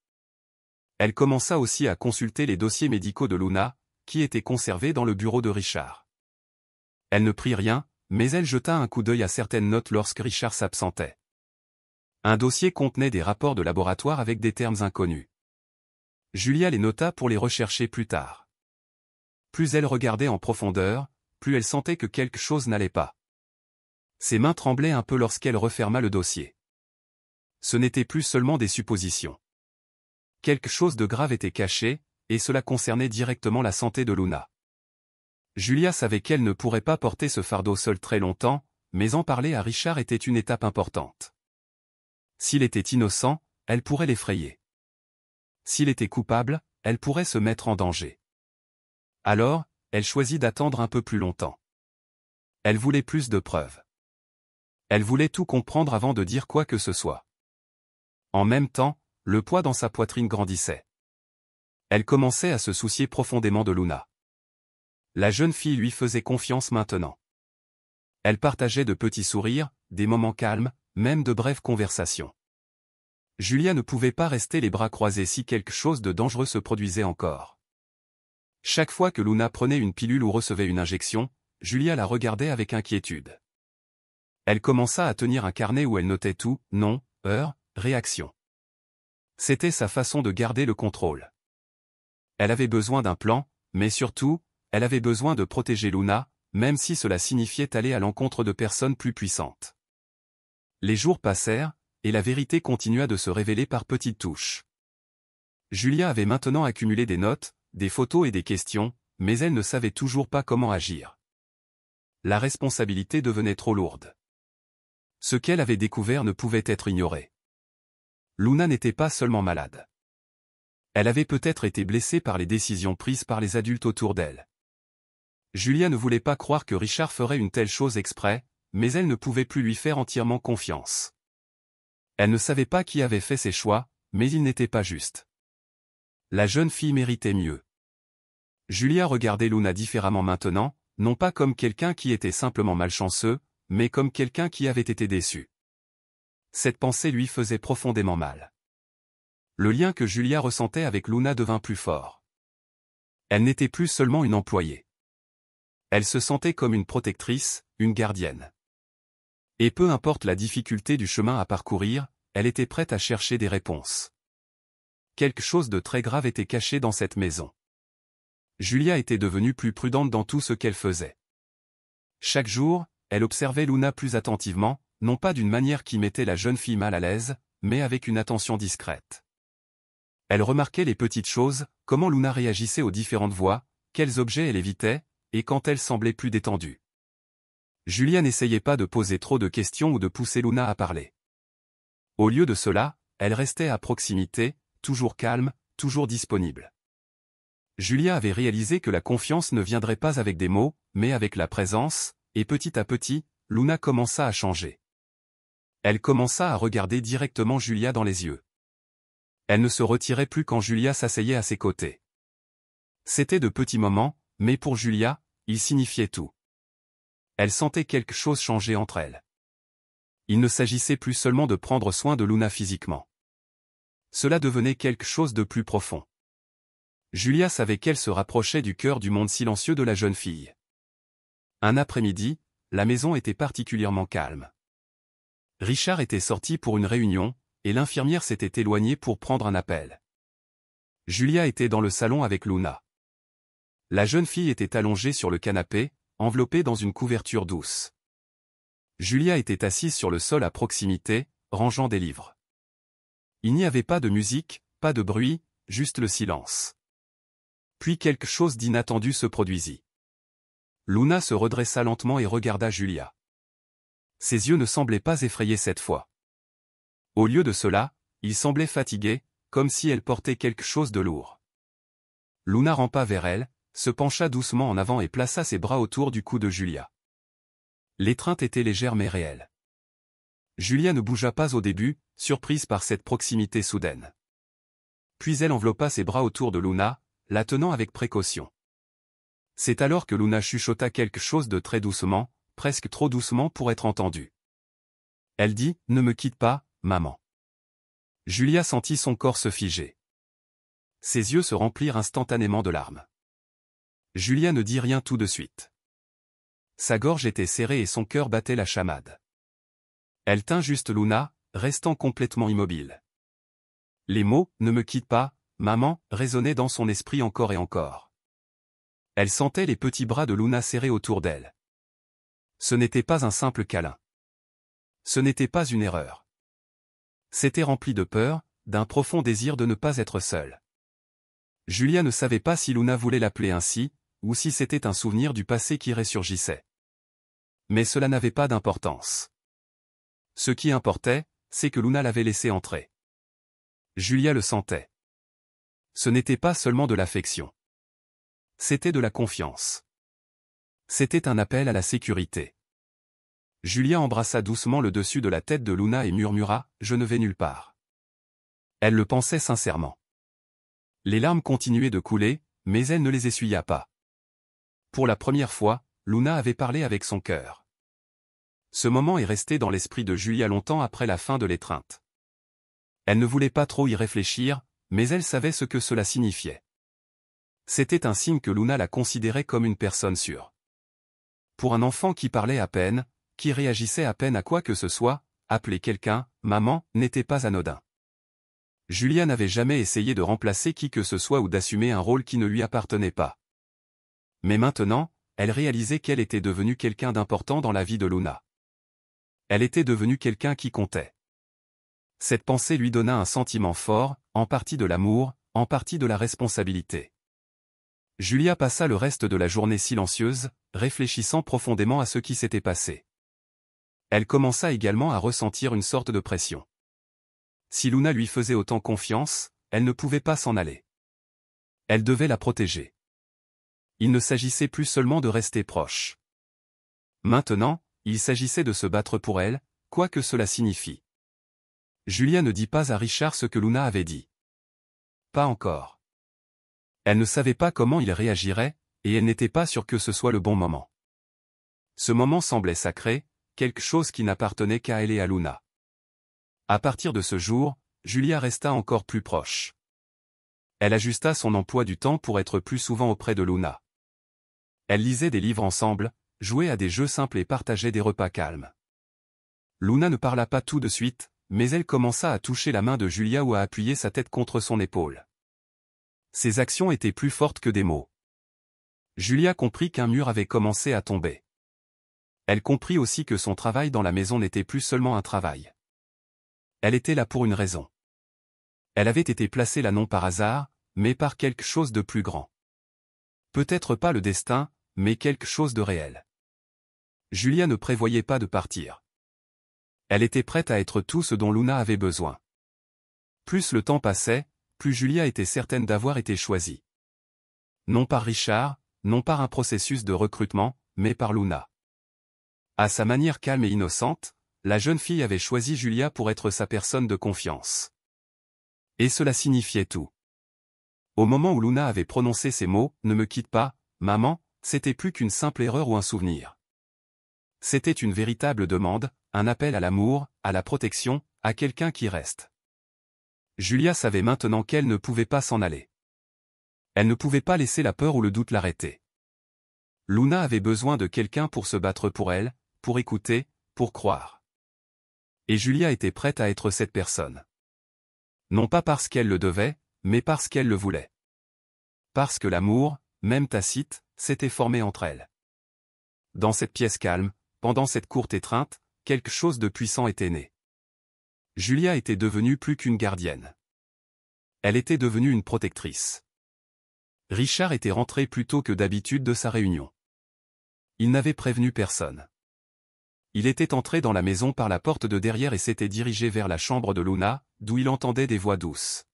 Elle commença aussi à consulter les dossiers médicaux de Luna, qui étaient conservés dans le bureau de Richard. Elle ne prit rien, mais elle jeta un coup d'œil à certaines notes lorsque Richard s'absentait. Un dossier contenait des rapports de laboratoire avec des termes inconnus. Julia les nota pour les rechercher plus tard. Plus elle regardait en profondeur, plus elle sentait que quelque chose n'allait pas. Ses mains tremblaient un peu lorsqu'elle referma le dossier. Ce n'était plus seulement des suppositions. Quelque chose de grave était caché, et cela concernait directement la santé de Luna. Julia savait qu'elle ne pourrait pas porter ce fardeau seule très longtemps, mais en parler à Richard était une étape importante. S'il était innocent, elle pourrait l'effrayer. S'il était coupable, elle pourrait se mettre en danger. Alors, elle choisit d'attendre un peu plus longtemps. Elle voulait plus de preuves. Elle voulait tout comprendre avant de dire quoi que ce soit. En même temps, le poids dans sa poitrine grandissait. Elle commençait à se soucier profondément de Luna. La jeune fille lui faisait confiance maintenant. Elle partageait de petits sourires, des moments calmes, même de brèves conversations. Julia ne pouvait pas rester les bras croisés si quelque chose de dangereux se produisait encore. Chaque fois que Luna prenait une pilule ou recevait une injection, Julia la regardait avec inquiétude. Elle commença à tenir un carnet où elle notait tout, nom, heure, réaction. C'était sa façon de garder le contrôle. Elle avait besoin d'un plan, mais surtout, elle avait besoin de protéger Luna, même si cela signifiait aller à l'encontre de personnes plus puissantes. Les jours passèrent, et la vérité continua de se révéler par petites touches. Julia avait maintenant accumulé des notes, des photos et des questions, mais elle ne savait toujours pas comment agir. La responsabilité devenait trop lourde. Ce qu'elle avait découvert ne pouvait être ignoré. Luna n'était pas seulement malade. Elle avait peut-être été blessée par les décisions prises par les adultes autour d'elle. Julia ne voulait pas croire que Richard ferait une telle chose exprès, mais elle ne pouvait plus lui faire entièrement confiance. Elle ne savait pas qui avait fait ses choix, mais ils n'étaient pas justes. La jeune fille méritait mieux. Julia regardait Luna différemment maintenant, non pas comme quelqu'un qui était simplement malchanceux, mais comme quelqu'un qui avait été déçu. Cette pensée lui faisait profondément mal. Le lien que Julia ressentait avec Luna devint plus fort. Elle n'était plus seulement une employée. Elle se sentait comme une protectrice, une gardienne. Et peu importe la difficulté du chemin à parcourir, elle était prête à chercher des réponses. Quelque chose de très grave était caché dans cette maison. Julia était devenue plus prudente dans tout ce qu'elle faisait. Chaque jour, elle observait Luna plus attentivement, non pas d'une manière qui mettait la jeune fille mal à l'aise, mais avec une attention discrète. Elle remarquait les petites choses, comment Luna réagissait aux différentes voix, quels objets elle évitait, et quand elle semblait plus détendue. Julia n'essayait pas de poser trop de questions ou de pousser Luna à parler. Au lieu de cela, elle restait à proximité, toujours calme, toujours disponible. Julia avait réalisé que la confiance ne viendrait pas avec des mots, mais avec la présence, et petit à petit, Luna commença à changer. Elle commença à regarder directement Julia dans les yeux. Elle ne se retirait plus quand Julia s'asseyait à ses côtés. C'était de petits moments, mais pour Julia, ils signifiaient tout. Elle sentait quelque chose changer entre elles. Il ne s'agissait plus seulement de prendre soin de Luna physiquement. Cela devenait quelque chose de plus profond. Julia savait qu'elle se rapprochait du cœur du monde silencieux de la jeune fille. Un après-midi, la maison était particulièrement calme. Richard était sorti pour une réunion, et l'infirmière s'était éloignée pour prendre un appel. Julia était dans le salon avec Luna. La jeune fille était allongée sur le canapé, enveloppée dans une couverture douce. Julia était assise sur le sol à proximité, rangeant des livres. Il n'y avait pas de musique, pas de bruit, juste le silence. Puis quelque chose d'inattendu se produisit. Luna se redressa lentement et regarda Julia. Ses yeux ne semblaient pas effrayés cette fois. Au lieu de cela, ils semblaient fatigués, comme si elle portait quelque chose de lourd. Luna rampa vers elle, se pencha doucement en avant et plaça ses bras autour du cou de Julia. L'étreinte était légère mais réelle. Julia ne bougea pas au début, surprise par cette proximité soudaine. Puis elle enveloppa ses bras autour de Luna, la tenant avec précaution. C'est alors que Luna chuchota quelque chose de très doucement, presque trop doucement pour être entendue. Elle dit « Ne me quitte pas, maman ». Julia sentit son corps se figer. Ses yeux se remplirent instantanément de larmes. Julia ne dit rien tout de suite. Sa gorge était serrée et son cœur battait la chamade. Elle tint juste Luna, restant complètement immobile. Les mots « Ne me quitte pas, maman » résonnaient dans son esprit encore et encore. Elle sentait les petits bras de Luna serrés autour d'elle. Ce n'était pas un simple câlin. Ce n'était pas une erreur. C'était rempli de peur, d'un profond désir de ne pas être seule. Julia ne savait pas si Luna voulait l'appeler ainsi, ou si c'était un souvenir du passé qui ressurgissait. Mais cela n'avait pas d'importance. Ce qui importait, c'est que Luna l'avait laissé entrer. Julia le sentait. Ce n'était pas seulement de l'affection. C'était de la confiance. C'était un appel à la sécurité. Julia embrassa doucement le dessus de la tête de Luna et murmura « Je ne vais nulle part ». Elle le pensait sincèrement. Les larmes continuaient de couler, mais elle ne les essuya pas. Pour la première fois, Luna avait parlé avec son cœur. Ce moment est resté dans l'esprit de Julia longtemps après la fin de l'étreinte. Elle ne voulait pas trop y réfléchir, mais elle savait ce que cela signifiait. C'était un signe que Luna la considérait comme une personne sûre. Pour un enfant qui parlait à peine, qui réagissait à peine à quoi que ce soit, appeler quelqu'un « maman » n'était pas anodin. Julia n'avait jamais essayé de remplacer qui que ce soit ou d'assumer un rôle qui ne lui appartenait pas. Mais maintenant, elle réalisait qu'elle était devenue quelqu'un d'important dans la vie de Luna. Elle était devenue quelqu'un qui comptait. Cette pensée lui donna un sentiment fort, en partie de l'amour, en partie de la responsabilité. Julia passa le reste de la journée silencieuse, réfléchissant profondément à ce qui s'était passé. Elle commença également à ressentir une sorte de pression. Si Luna lui faisait autant confiance, elle ne pouvait pas s'en aller. Elle devait la protéger. Il ne s'agissait plus seulement de rester proche. Maintenant, il s'agissait de se battre pour elle, quoi que cela signifie. Julia ne dit pas à Richard ce que Luna avait dit. Pas encore. Elle ne savait pas comment il réagirait, et elle n'était pas sûre que ce soit le bon moment. Ce moment semblait sacré, quelque chose qui n'appartenait qu'à elle et à Luna. À partir de ce jour, Julia resta encore plus proche. Elle ajusta son emploi du temps pour être plus souvent auprès de Luna. Elle lisait des livres ensemble, jouait à des jeux simples et partageait des repas calmes. Luna ne parla pas tout de suite, mais elle commença à toucher la main de Julia ou à appuyer sa tête contre son épaule. Ses actions étaient plus fortes que des mots. Julia comprit qu'un mur avait commencé à tomber. Elle comprit aussi que son travail dans la maison n'était plus seulement un travail. Elle était là pour une raison. Elle avait été placée là non par hasard, mais par quelque chose de plus grand. Peut-être pas le destin, mais quelque chose de réel. Julia ne prévoyait pas de partir. Elle était prête à être tout ce dont Luna avait besoin. Plus le temps passait, plus Julia était certaine d'avoir été choisie. Non par Richard, non par un processus de recrutement, mais par Luna. À sa manière calme et innocente, la jeune fille avait choisi Julia pour être sa personne de confiance. Et cela signifiait tout. Au moment où Luna avait prononcé ces mots, « Ne me quitte pas, maman », c'était plus qu'une simple erreur ou un souvenir. C'était une véritable demande, un appel à l'amour, à la protection, à quelqu'un qui reste. Julia savait maintenant qu'elle ne pouvait pas s'en aller. Elle ne pouvait pas laisser la peur ou le doute l'arrêter. Luna avait besoin de quelqu'un pour se battre pour elle, pour écouter, pour croire. Et Julia était prête à être cette personne. Non pas parce qu'elle le devait, mais parce qu'elle le voulait. Parce que l'amour, même tacite, s'était formé entre elles. Dans cette pièce calme, pendant cette courte étreinte, quelque chose de puissant était né. Julia était devenue plus qu'une gardienne. Elle était devenue une protectrice. Richard était rentré plus tôt que d'habitude de sa réunion. Il n'avait prévenu personne. Il était entré dans la maison par la porte de derrière et s'était dirigé vers la chambre de Luna, d'où il entendait des voix douces.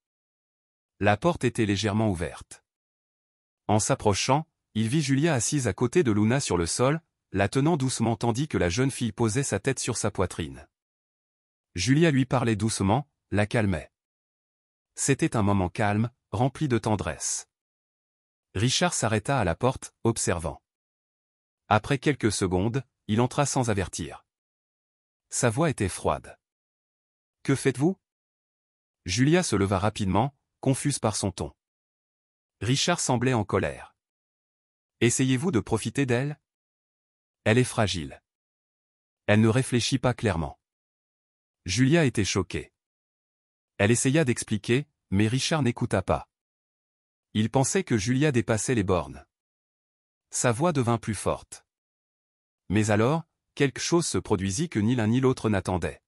La porte était légèrement ouverte. En s'approchant, il vit Julia assise à côté de Luna sur le sol, la tenant doucement tandis que la jeune fille posait sa tête sur sa poitrine. Julia lui parlait doucement, la calmait. C'était un moment calme, rempli de tendresse. Richard s'arrêta à la porte, observant. Après quelques secondes, il entra sans avertir. Sa voix était froide. « Que faites-vous » Julia se leva rapidement, confuse par son ton. Richard semblait en colère. « Essayez-vous de profiter d'elle ? Elle est fragile. » Elle ne réfléchit pas clairement. Julia était choquée. Elle essaya d'expliquer, mais Richard n'écouta pas. Il pensait que Julia dépassait les bornes. Sa voix devint plus forte. Mais alors, quelque chose se produisit que ni l'un ni l'autre n'attendait.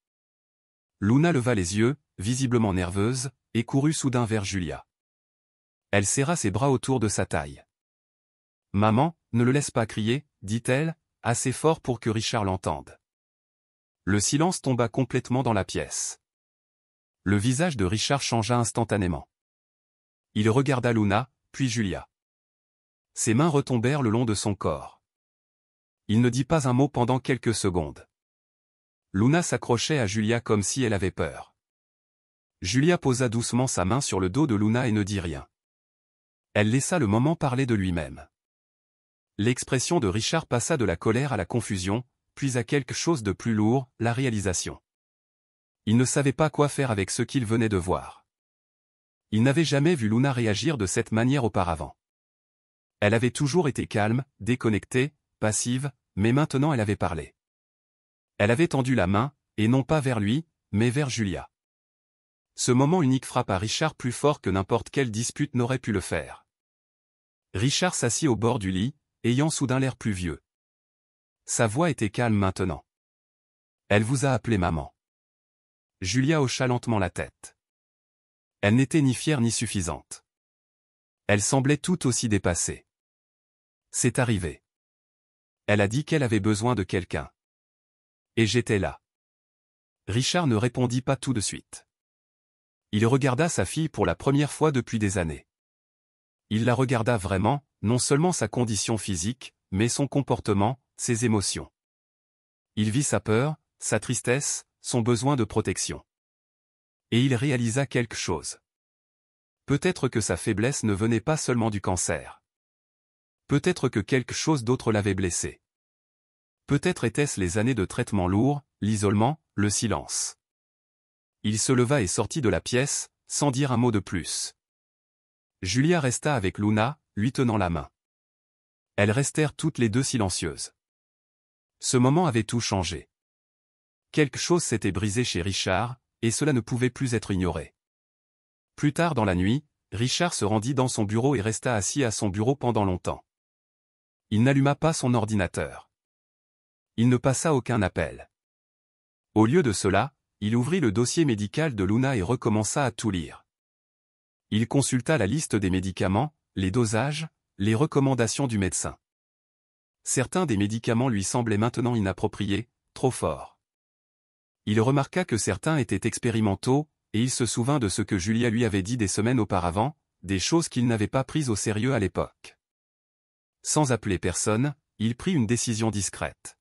Luna leva les yeux, visiblement nerveuse, et courut soudain vers Julia. Elle serra ses bras autour de sa taille. « Maman, ne le laisse pas crier, » dit-elle, assez fort pour que Richard l'entende. Le silence tomba complètement dans la pièce. Le visage de Richard changea instantanément. Il regarda Luna, puis Julia. Ses mains retombèrent le long de son corps. Il ne dit pas un mot pendant quelques secondes. Luna s'accrochait à Julia comme si elle avait peur. Julia posa doucement sa main sur le dos de Luna et ne dit rien. Elle laissa le moment parler de lui-même. L'expression de Richard passa de la colère à la confusion, puis à quelque chose de plus lourd, la réalisation. Il ne savait pas quoi faire avec ce qu'il venait de voir. Il n'avait jamais vu Luna réagir de cette manière auparavant. Elle avait toujours été calme, déconnectée, passive, mais maintenant elle avait parlé. Elle avait tendu la main, et non pas vers lui, mais vers Julia. Ce moment unique frappa Richard plus fort que n'importe quelle dispute n'aurait pu le faire. Richard s'assit au bord du lit, ayant soudain l'air plus vieux. Sa voix était calme maintenant. « Elle vous a appelé maman. » Julia hocha lentement la tête. Elle n'était ni fière ni suffisante. Elle semblait tout aussi dépassée. C'est arrivé. Elle a dit qu'elle avait besoin de quelqu'un. Et j'étais là. Richard ne répondit pas tout de suite. Il regarda sa fille pour la première fois depuis des années. Il la regarda vraiment, non seulement sa condition physique, mais son comportement, ses émotions. Il vit sa peur, sa tristesse, son besoin de protection. Et il réalisa quelque chose. Peut-être que sa faiblesse ne venait pas seulement du cancer. Peut-être que quelque chose d'autre l'avait blessé. Peut-être étaient-ce les années de traitement lourd, l'isolement, le silence. Il se leva et sortit de la pièce, sans dire un mot de plus. Julia resta avec Luna, lui tenant la main. Elles restèrent toutes les deux silencieuses. Ce moment avait tout changé. Quelque chose s'était brisé chez Richard, et cela ne pouvait plus être ignoré. Plus tard dans la nuit, Richard se rendit dans son bureau et resta assis à son bureau pendant longtemps. Il n'alluma pas son ordinateur. Il ne passa aucun appel. Au lieu de cela, il ouvrit le dossier médical de Luna et recommença à tout lire. Il consulta la liste des médicaments, les dosages, les recommandations du médecin. Certains des médicaments lui semblaient maintenant inappropriés, trop forts. Il remarqua que certains étaient expérimentaux, et il se souvint de ce que Julia lui avait dit des semaines auparavant, des choses qu'il n'avait pas prises au sérieux à l'époque. Sans appeler personne, il prit une décision discrète.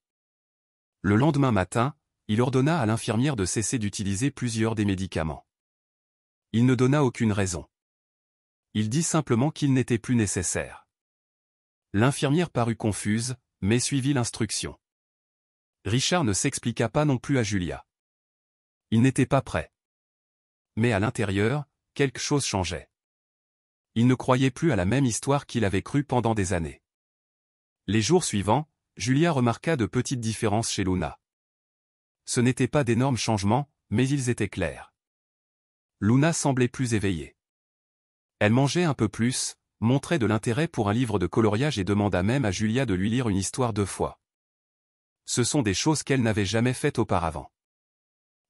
Le lendemain matin, il ordonna à l'infirmière de cesser d'utiliser plusieurs des médicaments. Il ne donna aucune raison. Il dit simplement qu'il n'était plus nécessaire. L'infirmière parut confuse, mais suivit l'instruction. Richard ne s'expliqua pas non plus à Julia. Il n'était pas prêt. Mais à l'intérieur, quelque chose changeait. Il ne croyait plus à la même histoire qu'il avait cru pendant des années. Les jours suivants, Julia remarqua de petites différences chez Luna. Ce n'étaient pas d'énormes changements, mais ils étaient clairs. Luna semblait plus éveillée. Elle mangeait un peu plus, montrait de l'intérêt pour un livre de coloriage et demanda même à Julia de lui lire une histoire 2 fois. Ce sont des choses qu'elle n'avait jamais faites auparavant.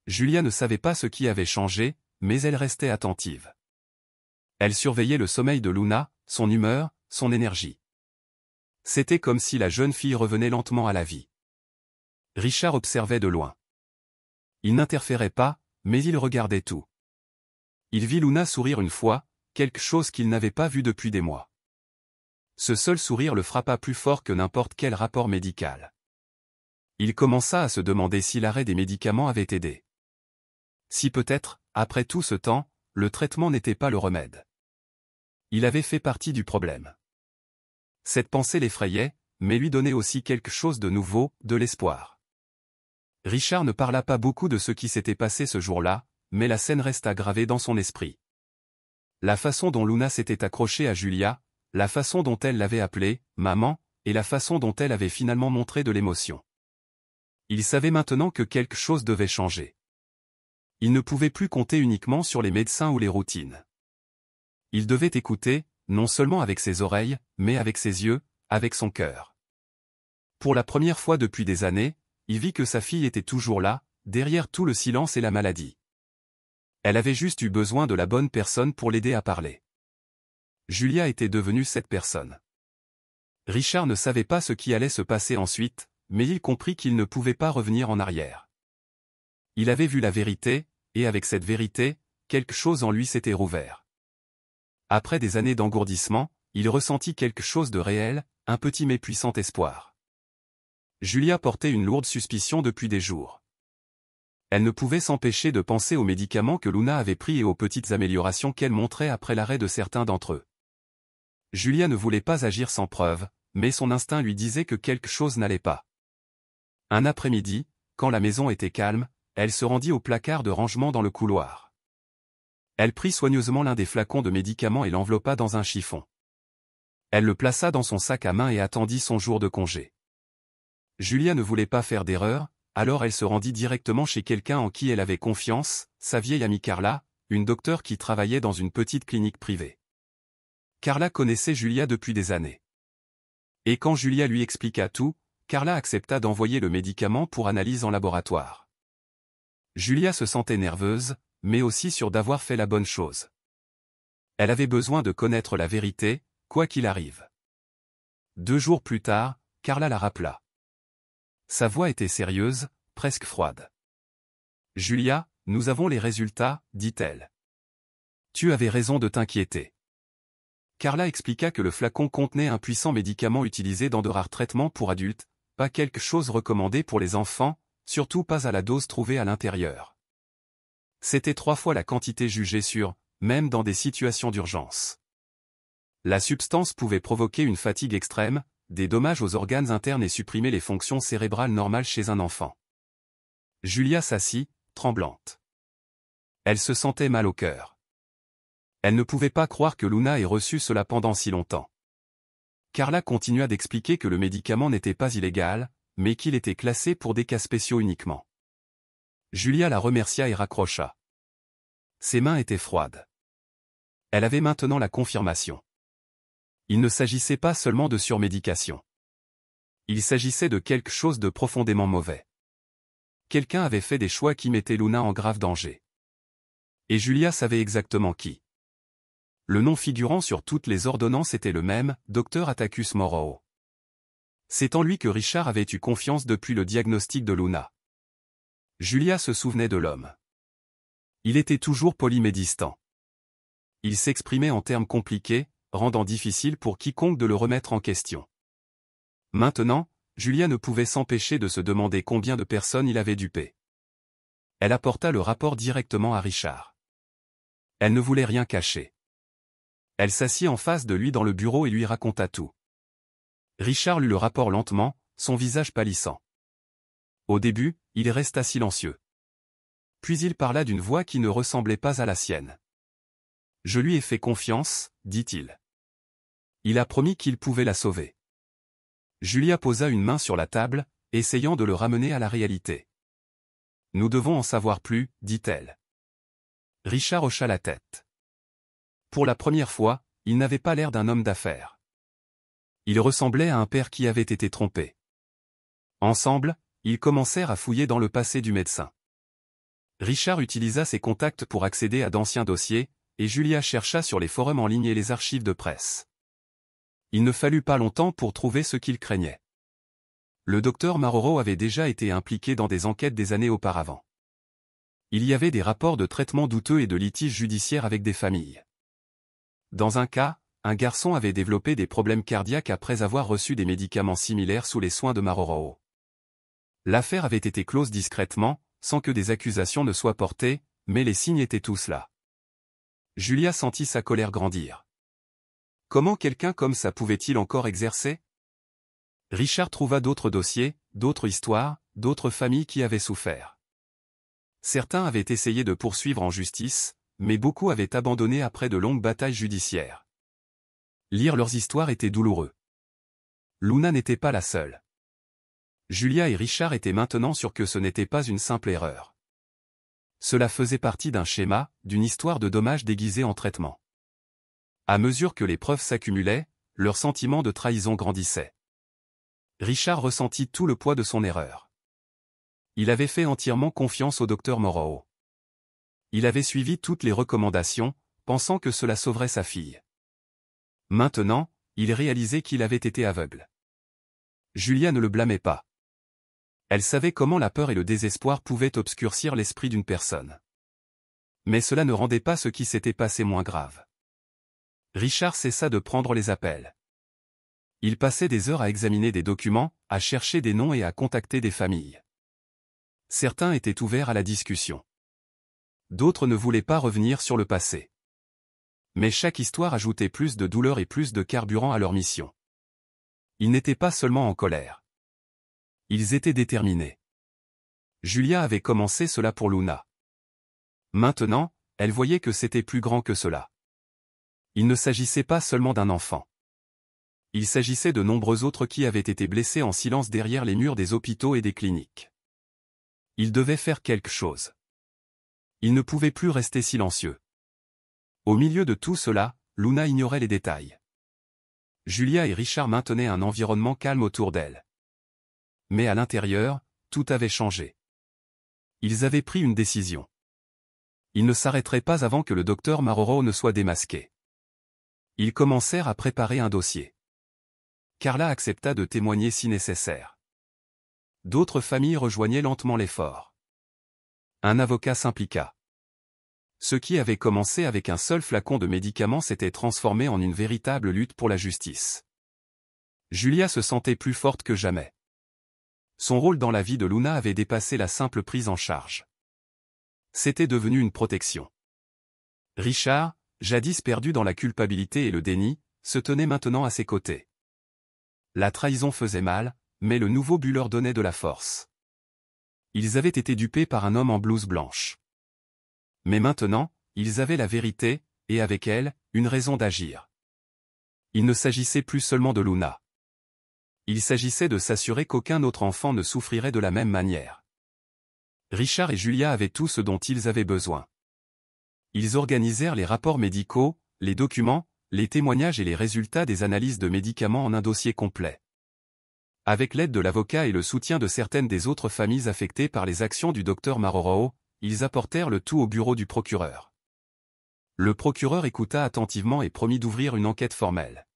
Julia ne savait pas ce qui avait changé, mais elle restait attentive. Elle surveillait le sommeil de Luna, son humeur, son énergie. C'était comme si la jeune fille revenait lentement à la vie. Richard observait de loin. Il n'interférait pas, mais il regardait tout. Il vit Luna sourire une fois, quelque chose qu'il n'avait pas vu depuis des mois. Ce seul sourire le frappa plus fort que n'importe quel rapport médical. Il commença à se demander si l'arrêt des médicaments avait aidé. Si peut-être, après tout ce temps, le traitement n'était pas le remède. Il avait fait partie du problème. Cette pensée l'effrayait, mais lui donnait aussi quelque chose de nouveau, de l'espoir. Richard ne parla pas beaucoup de ce qui s'était passé ce jour-là, mais la scène resta gravée dans son esprit. La façon dont Luna s'était accrochée à Julia, la façon dont elle l'avait appelée « maman », et la façon dont elle avait finalement montré de l'émotion. Il savait maintenant que quelque chose devait changer. Il ne pouvait plus compter uniquement sur les médecins ou les routines. Il devait écouter, non seulement avec ses oreilles, mais avec ses yeux, avec son cœur. Pour la première fois depuis des années, il vit que sa fille était toujours là, derrière tout le silence et la maladie. Elle avait juste eu besoin de la bonne personne pour l'aider à parler. Julia était devenue cette personne. Richard ne savait pas ce qui allait se passer ensuite, mais il comprit qu'il ne pouvait pas revenir en arrière. Il avait vu la vérité, et avec cette vérité, quelque chose en lui s'était rouvert. Après des années d'engourdissement, il ressentit quelque chose de réel, un petit mais puissant espoir. Julia portait une lourde suspicion depuis des jours. Elle ne pouvait s'empêcher de penser aux médicaments que Luna avait pris et aux petites améliorations qu'elle montrait après l'arrêt de certains d'entre eux. Julia ne voulait pas agir sans preuve, mais son instinct lui disait que quelque chose n'allait pas. Un après-midi, quand la maison était calme, elle se rendit au placard de rangement dans le couloir. Elle prit soigneusement l'un des flacons de médicaments et l'enveloppa dans un chiffon. Elle le plaça dans son sac à main et attendit son jour de congé. Julia ne voulait pas faire d'erreur, alors elle se rendit directement chez quelqu'un en qui elle avait confiance, sa vieille amie Carla, une docteure qui travaillait dans une petite clinique privée. Carla connaissait Julia depuis des années. Et quand Julia lui expliqua tout, Carla accepta d'envoyer le médicament pour analyse en laboratoire. Julia se sentait nerveuse, mais aussi sûre d'avoir fait la bonne chose. Elle avait besoin de connaître la vérité, quoi qu'il arrive. 2 jours plus tard, Carla la rappela. Sa voix était sérieuse, presque froide. « Julia, nous avons les résultats, dit-elle. Tu avais raison de t'inquiéter. » Carla expliqua que le flacon contenait un puissant médicament utilisé dans de rares traitements pour adultes, pas quelque chose recommandé pour les enfants, surtout pas à la dose trouvée à l'intérieur. C'était 3 fois la quantité jugée sûre, même dans des situations d'urgence. La substance pouvait provoquer une fatigue extrême, des dommages aux organes internes et supprimer les fonctions cérébrales normales chez un enfant. Julia s'assit, tremblante. Elle se sentait mal au cœur. Elle ne pouvait pas croire que Luna ait reçu cela pendant si longtemps. Carla continua d'expliquer que le médicament n'était pas illégal, mais qu'il était classé pour des cas spéciaux uniquement. Julia la remercia et raccrocha. Ses mains étaient froides. Elle avait maintenant la confirmation. Il ne s'agissait pas seulement de surmédication. Il s'agissait de quelque chose de profondément mauvais. Quelqu'un avait fait des choix qui mettaient Luna en grave danger. Et Julia savait exactement qui. Le nom figurant sur toutes les ordonnances était le même, Dr Atticus Morrow. C'est en lui que Richard avait eu confiance depuis le diagnostic de Luna. Julia se souvenait de l'homme. Il était toujours poli mais distant. Il s'exprimait en termes compliqués, rendant difficile pour quiconque de le remettre en question. Maintenant, Julia ne pouvait s'empêcher de se demander combien de personnes il avait dupé. Elle apporta le rapport directement à Richard. Elle ne voulait rien cacher. Elle s'assit en face de lui dans le bureau et lui raconta tout. Richard lut le rapport lentement, son visage pâlissant. Au début, il resta silencieux. Puis il parla d'une voix qui ne ressemblait pas à la sienne. « Je lui ai fait confiance, dit-il. Il a promis qu'il pouvait la sauver. » Julia posa une main sur la table, essayant de le ramener à la réalité. « Nous devons en savoir plus, dit-elle. » Richard hocha la tête. Pour la première fois, il n'avait pas l'air d'un homme d'affaires. Il ressemblait à un père qui avait été trompé. Ensemble, ils commencèrent à fouiller dans le passé du médecin. Richard utilisa ses contacts pour accéder à d'anciens dossiers, et Julia chercha sur les forums en ligne et les archives de presse. Il ne fallut pas longtemps pour trouver ce qu'il craignait. Le docteur Morrow avait déjà été impliqué dans des enquêtes des années auparavant. Il y avait des rapports de traitement douteux et de litiges judiciaires avec des familles. Dans un cas, un garçon avait développé des problèmes cardiaques après avoir reçu des médicaments similaires sous les soins de Morrow. L'affaire avait été close discrètement, sans que des accusations ne soient portées, mais les signes étaient tous là. Julia sentit sa colère grandir. Comment quelqu'un comme ça pouvait-il encore exercer? Richard trouva d'autres dossiers, d'autres histoires, d'autres familles qui avaient souffert. Certains avaient essayé de poursuivre en justice, mais beaucoup avaient abandonné après de longues batailles judiciaires. Lire leurs histoires était douloureux. Luna n'était pas la seule. Julia et Richard étaient maintenant sûrs que ce n'était pas une simple erreur. Cela faisait partie d'un schéma, d'une histoire de dommages déguisés en traitement. À mesure que les preuves s'accumulaient, leur sentiment de trahison grandissait. Richard ressentit tout le poids de son erreur. Il avait fait entièrement confiance au docteur Morrow. Il avait suivi toutes les recommandations, pensant que cela sauverait sa fille. Maintenant, il réalisait qu'il avait été aveugle. Julia ne le blâmait pas. Elle savait comment la peur et le désespoir pouvaient obscurcir l'esprit d'une personne. Mais cela ne rendait pas ce qui s'était passé moins grave. Richard cessa de prendre les appels. Il passait des heures à examiner des documents, à chercher des noms et à contacter des familles. Certains étaient ouverts à la discussion. D'autres ne voulaient pas revenir sur le passé. Mais chaque histoire ajoutait plus de douleur et plus de carburant à leur mission. Ils n'étaient pas seulement en colère. Ils étaient déterminés. Julia avait commencé cela pour Luna. Maintenant, elle voyait que c'était plus grand que cela. Il ne s'agissait pas seulement d'un enfant. Il s'agissait de nombreux autres qui avaient été blessés en silence derrière les murs des hôpitaux et des cliniques. Ils devaient faire quelque chose. Il ne pouvait plus rester silencieux. Au milieu de tout cela, Luna ignorait les détails. Julia et Richard maintenaient un environnement calme autour d'elle. Mais à l'intérieur, tout avait changé. Ils avaient pris une décision. Ils ne s'arrêteraient pas avant que le docteur Marrero ne soit démasqué. Ils commencèrent à préparer un dossier. Carla accepta de témoigner si nécessaire. D'autres familles rejoignaient lentement l'effort. Un avocat s'impliqua. Ce qui avait commencé avec un seul flacon de médicaments s'était transformé en une véritable lutte pour la justice. Julia se sentait plus forte que jamais. Son rôle dans la vie de Luna avait dépassé la simple prise en charge. C'était devenu une protection. Richard, jadis perdu dans la culpabilité et le déni, se tenait maintenant à ses côtés. La trahison faisait mal, mais le nouveau but leur donnait de la force. Ils avaient été dupés par un homme en blouse blanche. Mais maintenant, ils avaient la vérité, et avec elle, une raison d'agir. Il ne s'agissait plus seulement de Luna. Il s'agissait de s'assurer qu'aucun autre enfant ne souffrirait de la même manière. Richard et Julia avaient tout ce dont ils avaient besoin. Ils organisèrent les rapports médicaux, les documents, les témoignages et les résultats des analyses de médicaments en un dossier complet. Avec l'aide de l'avocat et le soutien de certaines des autres familles affectées par les actions du docteur Marrero, ils apportèrent le tout au bureau du procureur. Le procureur écouta attentivement et promit d'ouvrir une enquête formelle.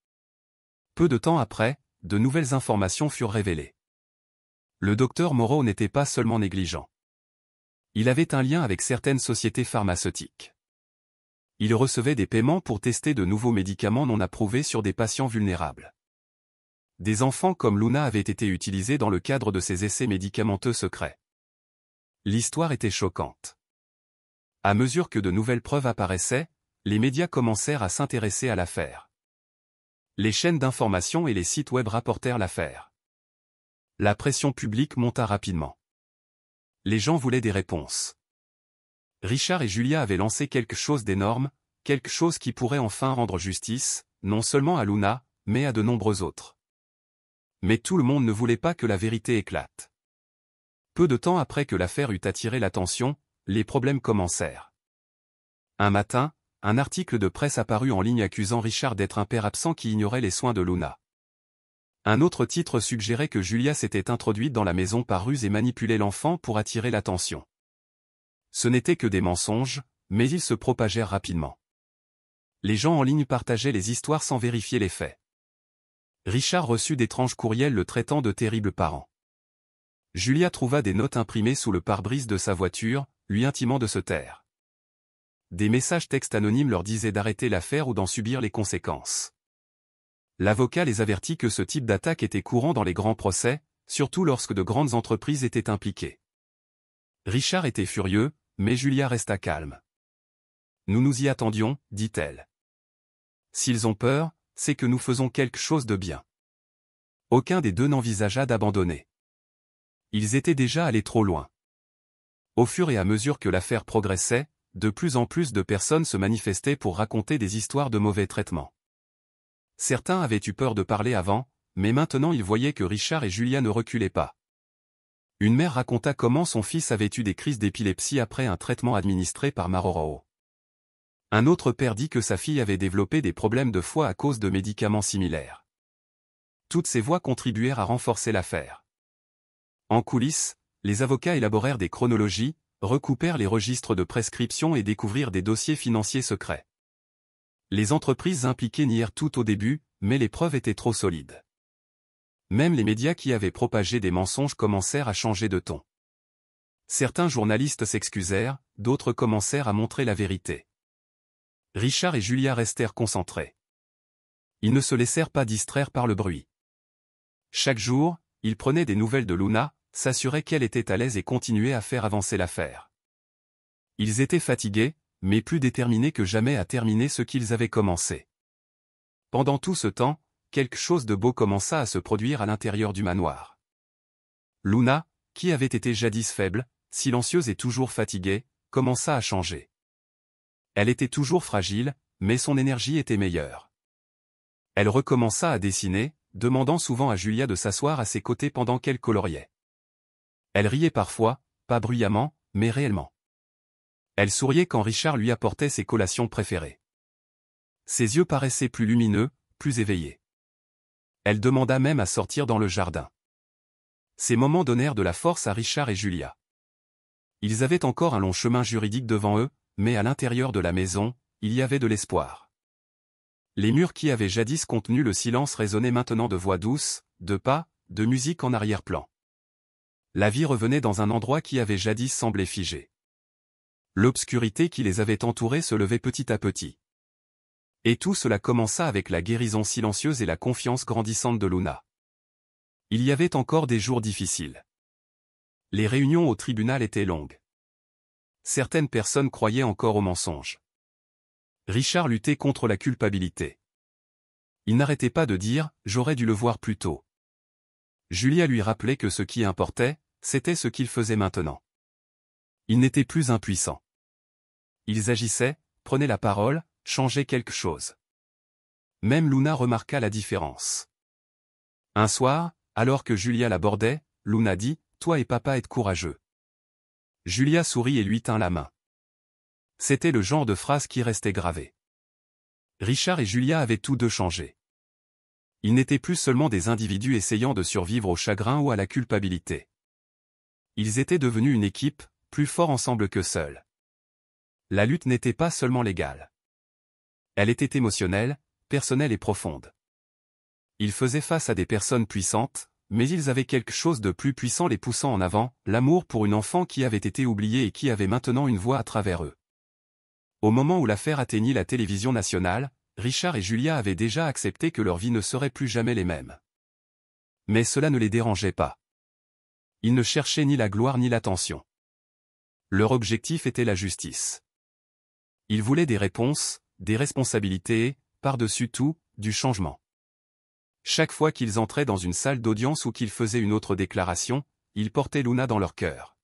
Peu de temps après, de nouvelles informations furent révélées. Le docteur Moreau n'était pas seulement négligent. Il avait un lien avec certaines sociétés pharmaceutiques. Il recevait des paiements pour tester de nouveaux médicaments non approuvés sur des patients vulnérables. Des enfants comme Luna avaient été utilisés dans le cadre de ces essais médicamenteux secrets. L'histoire était choquante. À mesure que de nouvelles preuves apparaissaient, les médias commencèrent à s'intéresser à l'affaire. Les chaînes d'information et les sites web rapportèrent l'affaire. La pression publique monta rapidement. Les gens voulaient des réponses. Richard et Julia avaient lancé quelque chose d'énorme, quelque chose qui pourrait enfin rendre justice, non seulement à Luna, mais à de nombreux autres. Mais tout le monde ne voulait pas que la vérité éclate. Peu de temps après que l'affaire eut attiré l'attention, les problèmes commencèrent. Un matin, un article de presse apparut en ligne accusant Richard d'être un père absent qui ignorait les soins de Luna. Un autre titre suggérait que Julia s'était introduite dans la maison par ruse et manipulait l'enfant pour attirer l'attention. Ce n'étaient que des mensonges, mais ils se propagèrent rapidement. Les gens en ligne partageaient les histoires sans vérifier les faits. Richard reçut d'étranges courriels le traitant de terrible parent. Julia trouva des notes imprimées sous le pare-brise de sa voiture, lui intimant de se taire. Des messages textes anonymes leur disaient d'arrêter l'affaire ou d'en subir les conséquences. L'avocat les avertit que ce type d'attaque était courant dans les grands procès, surtout lorsque de grandes entreprises étaient impliquées. Richard était furieux, mais Julia resta calme. « Nous nous y attendions, dit-elle. S'ils ont peur, c'est que nous faisons quelque chose de bien. » Aucun des deux n'envisagea d'abandonner. Ils étaient déjà allés trop loin. Au fur et à mesure que l'affaire progressait, de plus en plus de personnes se manifestaient pour raconter des histoires de mauvais traitements. Certains avaient eu peur de parler avant, mais maintenant ils voyaient que Richard et Julia ne reculaient pas. Une mère raconta comment son fils avait eu des crises d'épilepsie après un traitement administré par Marrero. Un autre père dit que sa fille avait développé des problèmes de foie à cause de médicaments similaires. Toutes ces voix contribuèrent à renforcer l'affaire. En coulisses, les avocats élaborèrent des chronologies, recoupèrent les registres de prescription et découvrirent des dossiers financiers secrets. Les entreprises impliquées nièrent tout au début, mais les preuves étaient trop solides. Même les médias qui avaient propagé des mensonges commencèrent à changer de ton. Certains journalistes s'excusèrent, d'autres commencèrent à montrer la vérité. Richard et Julia restèrent concentrés. Ils ne se laissèrent pas distraire par le bruit. Chaque jour, ils prenaient des nouvelles de Luna, s'assuraient qu'elle était à l'aise et continuaient à faire avancer l'affaire. Ils étaient fatigués, mais plus déterminés que jamais à terminer ce qu'ils avaient commencé. Pendant tout ce temps, quelque chose de beau commença à se produire à l'intérieur du manoir. Luna, qui avait été jadis faible, silencieuse et toujours fatiguée, commença à changer. Elle était toujours fragile, mais son énergie était meilleure. Elle recommença à dessiner, demandant souvent à Julia de s'asseoir à ses côtés pendant qu'elle coloriait. Elle riait parfois, pas bruyamment, mais réellement. Elle souriait quand Richard lui apportait ses collations préférées. Ses yeux paraissaient plus lumineux, plus éveillés. Elle demanda même à sortir dans le jardin. Ces moments donnèrent de la force à Richard et Julia. Ils avaient encore un long chemin juridique devant eux, mais à l'intérieur de la maison, il y avait de l'espoir. Les murs qui avaient jadis contenu le silence résonnaient maintenant de voix douces, de pas, de musique en arrière-plan. La vie revenait dans un endroit qui avait jadis semblé figé. L'obscurité qui les avait entourés se levait petit à petit. Et tout cela commença avec la guérison silencieuse et la confiance grandissante de Luna. Il y avait encore des jours difficiles. Les réunions au tribunal étaient longues. Certaines personnes croyaient encore aux mensonges. Richard luttait contre la culpabilité. Il n'arrêtait pas de dire « j'aurais dû le voir plus tôt ». Julia lui rappelait que ce qui importait, c'était ce qu'il faisait maintenant. Ils n'étaient plus impuissants. Ils agissaient, prenaient la parole, changeaient quelque chose. Même Luna remarqua la différence. Un soir, alors que Julia l'abordait, Luna dit « Toi et papa êtes courageux ». Julia sourit et lui tint la main. C'était le genre de phrase qui restait gravée. Richard et Julia avaient tous deux changé. Ils n'étaient plus seulement des individus essayant de survivre au chagrin ou à la culpabilité. Ils étaient devenus une équipe, plus forts ensemble que seuls. La lutte n'était pas seulement légale. Elle était émotionnelle, personnelle et profonde. Ils faisaient face à des personnes puissantes, mais ils avaient quelque chose de plus puissant les poussant en avant, l'amour pour une enfant qui avait été oubliée et qui avait maintenant une voix à travers eux. Au moment où l'affaire atteignit la télévision nationale, Richard et Julia avaient déjà accepté que leur vie ne serait plus jamais les mêmes. Mais cela ne les dérangeait pas. Ils ne cherchaient ni la gloire ni l'attention. Leur objectif était la justice. Ils voulaient des réponses, des responsabilités et, par-dessus tout, du changement. Chaque fois qu'ils entraient dans une salle d'audience ou qu'ils faisaient une autre déclaration, ils portaient Luna dans leur cœur.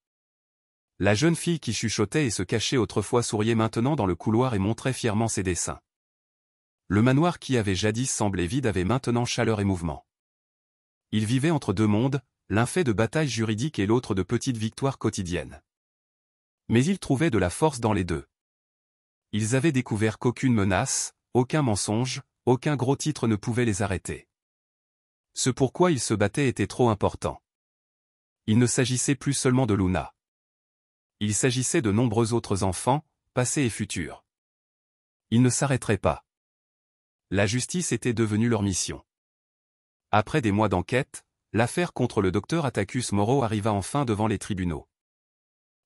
La jeune fille qui chuchotait et se cachait autrefois souriait maintenant dans le couloir et montrait fièrement ses dessins. Le manoir qui avait jadis semblé vide avait maintenant chaleur et mouvement. Ils vivaient entre deux mondes, l'un fait de batailles juridiques et l'autre de petites victoires quotidiennes. Mais ils trouvaient de la force dans les deux. Ils avaient découvert qu'aucune menace, aucun mensonge, aucun gros titre ne pouvait les arrêter. Ce pourquoi ils se battaient était trop important. Il ne s'agissait plus seulement de Luna. Il s'agissait de nombreux autres enfants, passés et futurs. Ils ne s'arrêteraient pas. La justice était devenue leur mission. Après des mois d'enquête, l'affaire contre le docteur Atticus Moreau arriva enfin devant les tribunaux.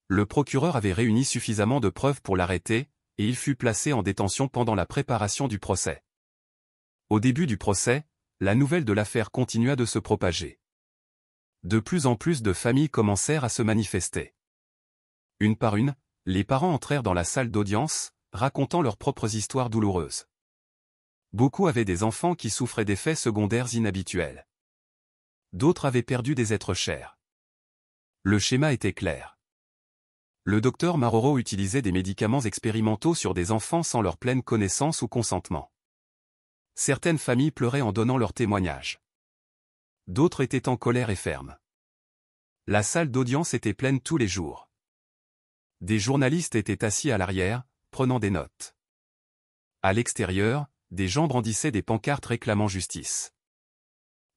Le procureur avait réuni suffisamment de preuves pour l'arrêter, et il fut placé en détention pendant la préparation du procès. Au début du procès, la nouvelle de l'affaire continua de se propager. De plus en plus de familles commencèrent à se manifester. Une par une, les parents entrèrent dans la salle d'audience, racontant leurs propres histoires douloureuses. Beaucoup avaient des enfants qui souffraient d'effets secondaires inhabituels. D'autres avaient perdu des êtres chers. Le schéma était clair. Le docteur Marrero utilisait des médicaments expérimentaux sur des enfants sans leur pleine connaissance ou consentement. Certaines familles pleuraient en donnant leur témoignage. D'autres étaient en colère et fermes. La salle d'audience était pleine tous les jours. Des journalistes étaient assis à l'arrière, prenant des notes. À l'extérieur, des gens brandissaient des pancartes réclamant justice.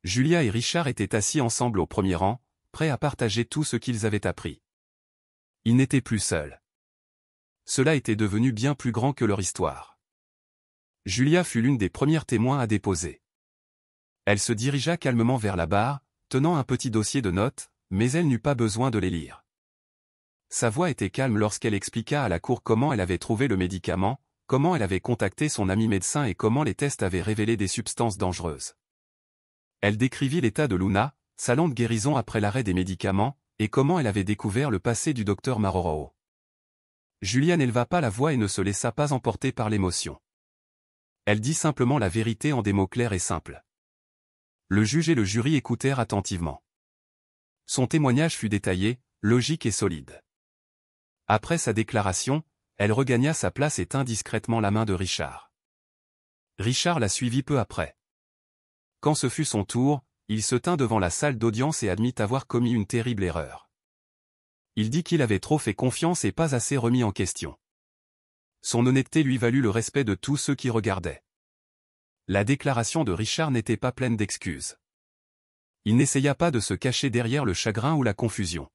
Julia et Richard étaient assis ensemble au premier rang, prêts à partager tout ce qu'ils avaient appris. Ils n'étaient plus seuls. Cela était devenu bien plus grand que leur histoire. Julia fut l'une des premières témoins à déposer. Elle se dirigea calmement vers la barre, tenant un petit dossier de notes, mais elle n'eut pas besoin de les lire. Sa voix était calme lorsqu'elle expliqua à la cour comment elle avait trouvé le médicament, comment elle avait contacté son ami médecin et comment les tests avaient révélé des substances dangereuses. Elle décrivit l'état de Luna, sa lente guérison après l'arrêt des médicaments, et comment elle avait découvert le passé du docteur Marrero. Julia n'éleva pas la voix et ne se laissa pas emporter par l'émotion. Elle dit simplement la vérité en des mots clairs et simples. Le juge et le jury écoutèrent attentivement. Son témoignage fut détaillé, logique et solide. Après sa déclaration, elle regagna sa place et tint discrètement la main de Richard. Richard la suivit peu après. Quand ce fut son tour, il se tint devant la salle d'audience et admit avoir commis une terrible erreur. Il dit qu'il avait trop fait confiance et pas assez remis en question. Son honnêteté lui valut le respect de tous ceux qui regardaient. La déclaration de Richard n'était pas pleine d'excuses. Il n'essaya pas de se cacher derrière le chagrin ou la confusion.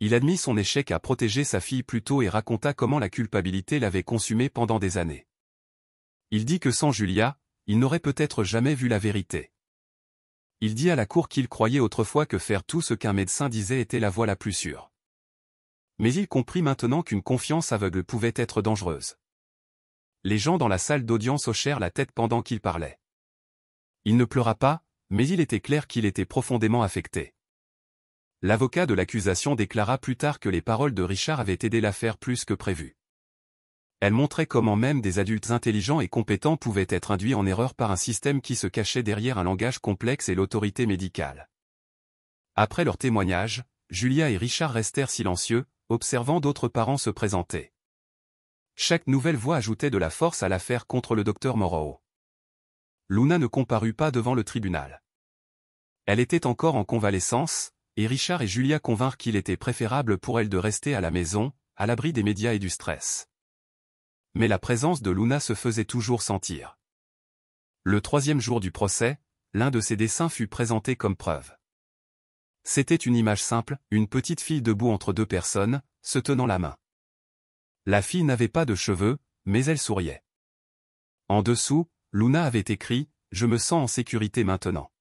Il admit son échec à protéger sa fille plus tôt et raconta comment la culpabilité l'avait consumé pendant des années. Il dit que sans Julia, il n'aurait peut-être jamais vu la vérité. Il dit à la cour qu'il croyait autrefois que faire tout ce qu'un médecin disait était la voie la plus sûre. Mais il comprit maintenant qu'une confiance aveugle pouvait être dangereuse. Les gens dans la salle d'audience hochèrent la tête pendant qu'il parlait. Il ne pleura pas, mais il était clair qu'il était profondément affecté. L'avocat de l'accusation déclara plus tard que les paroles de Richard avaient aidé l'affaire plus que prévu. Elles montraient comment même des adultes intelligents et compétents pouvaient être induits en erreur par un système qui se cachait derrière un langage complexe et l'autorité médicale. Après leur témoignage, Julia et Richard restèrent silencieux, observant d'autres parents se présenter. Chaque nouvelle voix ajoutait de la force à l'affaire contre le docteur Morrow. Luna ne comparut pas devant le tribunal. Elle était encore en convalescence, et Richard et Julia convinrent qu'il était préférable pour elle de rester à la maison, à l'abri des médias et du stress. Mais la présence de Luna se faisait toujours sentir. Le 3e jour du procès, l'un de ses dessins fut présenté comme preuve. C'était une image simple, une petite fille debout entre deux personnes, se tenant la main. La fille n'avait pas de cheveux, mais elle souriait. En dessous, Luna avait écrit « Je me sens en sécurité maintenant ».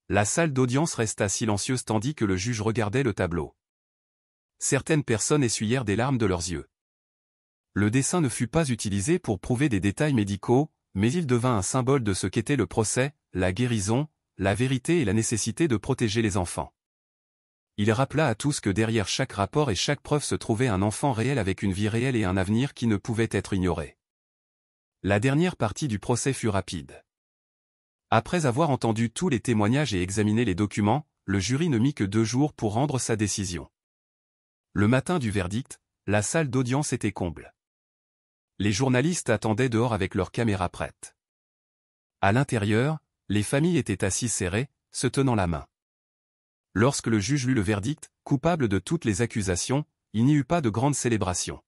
La salle d'audience resta silencieuse tandis que le juge regardait le tableau. Certaines personnes essuyèrent des larmes de leurs yeux. Le dessin ne fut pas utilisé pour prouver des détails médicaux, mais il devint un symbole de ce qu'était le procès, la guérison, la vérité et la nécessité de protéger les enfants. Il rappela à tous que derrière chaque rapport et chaque preuve se trouvait un enfant réel avec une vie réelle et un avenir qui ne pouvait être ignoré. La dernière partie du procès fut rapide. Après avoir entendu tous les témoignages et examiné les documents, le jury ne mit que 2 jours pour rendre sa décision. Le matin du verdict, la salle d'audience était comble. Les journalistes attendaient dehors avec leurs caméras prêtes. À l'intérieur, les familles étaient assises serrées, se tenant la main. Lorsque le juge lut le verdict, coupable de toutes les accusations, il n'y eut pas de grande célébration.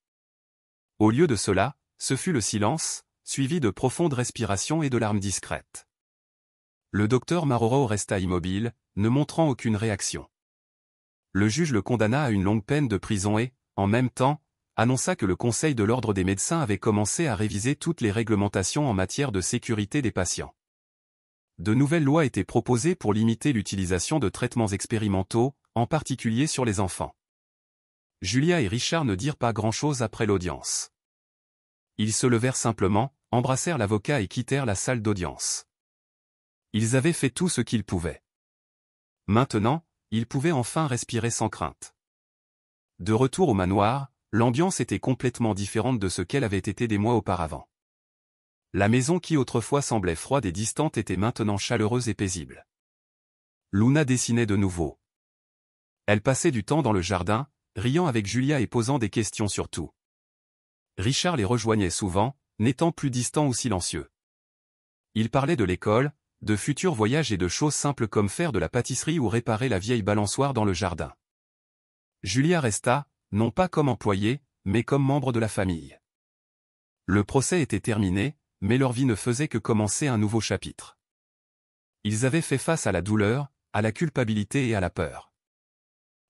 Au lieu de cela, ce fut le silence, suivi de profondes respirations et de larmes discrètes. Le docteur Morrow resta immobile, ne montrant aucune réaction. Le juge le condamna à une longue peine de prison et, en même temps, annonça que le Conseil de l'Ordre des médecins avait commencé à réviser toutes les réglementations en matière de sécurité des patients. De nouvelles lois étaient proposées pour limiter l'utilisation de traitements expérimentaux, en particulier sur les enfants. Julia et Richard ne dirent pas grand-chose après l'audience. Ils se levèrent simplement, embrassèrent l'avocat et quittèrent la salle d'audience. Ils avaient fait tout ce qu'ils pouvaient. Maintenant, ils pouvaient enfin respirer sans crainte. De retour au manoir, l'ambiance était complètement différente de ce qu'elle avait été des mois auparavant. La maison qui autrefois semblait froide et distante était maintenant chaleureuse et paisible. Luna dessinait de nouveau. Elle passait du temps dans le jardin, riant avec Julia et posant des questions sur tout. Richard les rejoignait souvent, n'étant plus distant ou silencieux. Il parlait de l'école, de futurs voyages et de choses simples comme faire de la pâtisserie ou réparer la vieille balançoire dans le jardin. Julia resta, non pas comme employée, mais comme membre de la famille. Le procès était terminé, mais leur vie ne faisait que commencer un nouveau chapitre. Ils avaient fait face à la douleur, à la culpabilité et à la peur.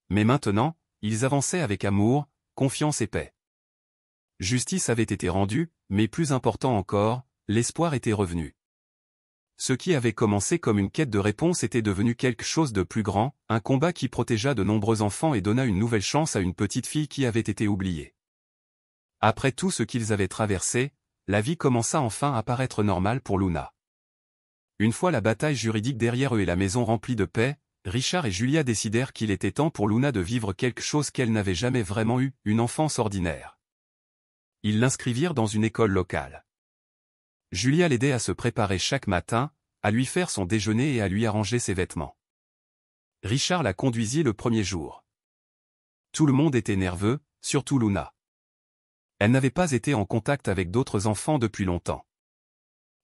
Mais maintenant, ils avançaient avec amour, confiance et paix. Justice avait été rendue, mais plus important encore, l'espoir était revenu. Ce qui avait commencé comme une quête de réponse était devenu quelque chose de plus grand, un combat qui protégea de nombreux enfants et donna une nouvelle chance à une petite fille qui avait été oubliée. Après tout ce qu'ils avaient traversé, la vie commença enfin à paraître normale pour Luna. Une fois la bataille juridique derrière eux et la maison remplie de paix, Richard et Julia décidèrent qu'il était temps pour Luna de vivre quelque chose qu'elle n'avait jamais vraiment eu, une enfance ordinaire. Ils l'inscrivirent dans une école locale. Julia l'aidait à se préparer chaque matin, à lui faire son déjeuner et à lui arranger ses vêtements. Richard la conduisit le premier jour. Tout le monde était nerveux, surtout Luna. Elle n'avait pas été en contact avec d'autres enfants depuis longtemps.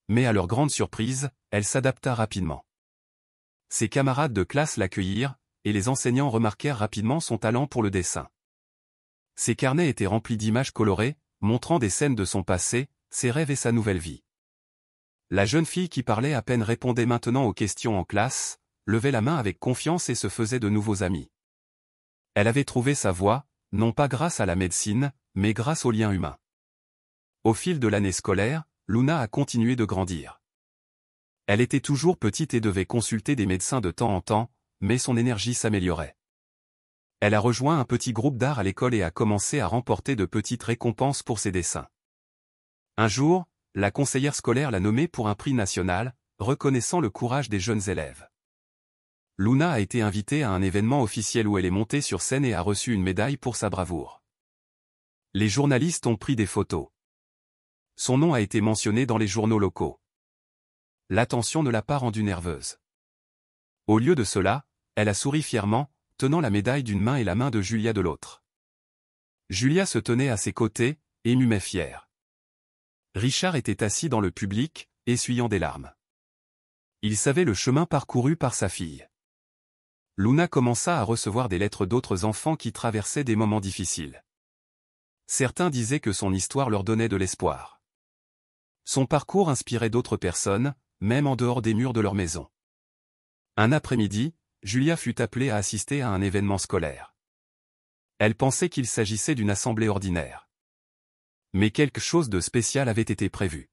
Mais à leur grande surprise, elle s'adapta rapidement. Ses camarades de classe l'accueillirent, et les enseignants remarquèrent rapidement son talent pour le dessin. Ses carnets étaient remplis d'images colorées, montrant des scènes de son passé, ses rêves et sa nouvelle vie. La jeune fille qui parlait à peine répondait maintenant aux questions en classe, levait la main avec confiance et se faisait de nouveaux amis. Elle avait trouvé sa voie, non pas grâce à la médecine, mais grâce aux liens humains. Au fil de l'année scolaire, Luna a continué de grandir. Elle était toujours petite et devait consulter des médecins de temps en temps, mais son énergie s'améliorait. Elle a rejoint un petit groupe d'art à l'école et a commencé à remporter de petites récompenses pour ses dessins. Un jour, la conseillère scolaire l'a nommée pour un prix national, reconnaissant le courage des jeunes élèves. Luna a été invitée à un événement officiel où elle est montée sur scène et a reçu une médaille pour sa bravoure. Les journalistes ont pris des photos. Son nom a été mentionné dans les journaux locaux. L'attention ne l'a pas rendue nerveuse. Au lieu de cela, elle a souri fièrement, tenant la médaille d'une main et la main de Julia de l'autre. Julia se tenait à ses côtés, émue mais fière. Richard était assis dans le public, essuyant des larmes. Il savait le chemin parcouru par sa fille. Luna commença à recevoir des lettres d'autres enfants qui traversaient des moments difficiles. Certains disaient que son histoire leur donnait de l'espoir. Son parcours inspirait d'autres personnes, même en dehors des murs de leur maison. Un après-midi, Julia fut appelée à assister à un événement scolaire. Elle pensait qu'il s'agissait d'une assemblée ordinaire. Mais quelque chose de spécial avait été prévu.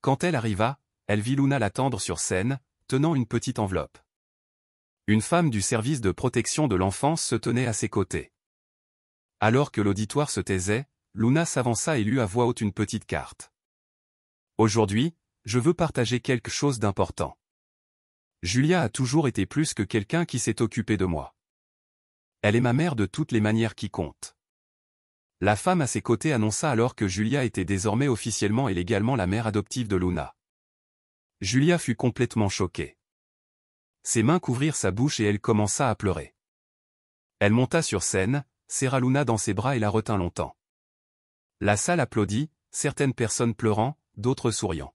Quand elle arriva, elle vit Luna l'attendre sur scène, tenant une petite enveloppe. Une femme du service de protection de l'enfance se tenait à ses côtés. Alors que l'auditoire se taisait, Luna s'avança et lut à voix haute une petite carte. « Aujourd'hui, je veux partager quelque chose d'important. Julia a toujours été plus que quelqu'un qui s'est occupé de moi. Elle est ma mère de toutes les manières qui comptent. » La femme à ses côtés annonça alors que Julia était désormais officiellement et légalement la mère adoptive de Luna. Julia fut complètement choquée. Ses mains couvrirent sa bouche et elle commença à pleurer. Elle monta sur scène, serra Luna dans ses bras et la retint longtemps. La salle applaudit, certaines personnes pleurant, d'autres souriant.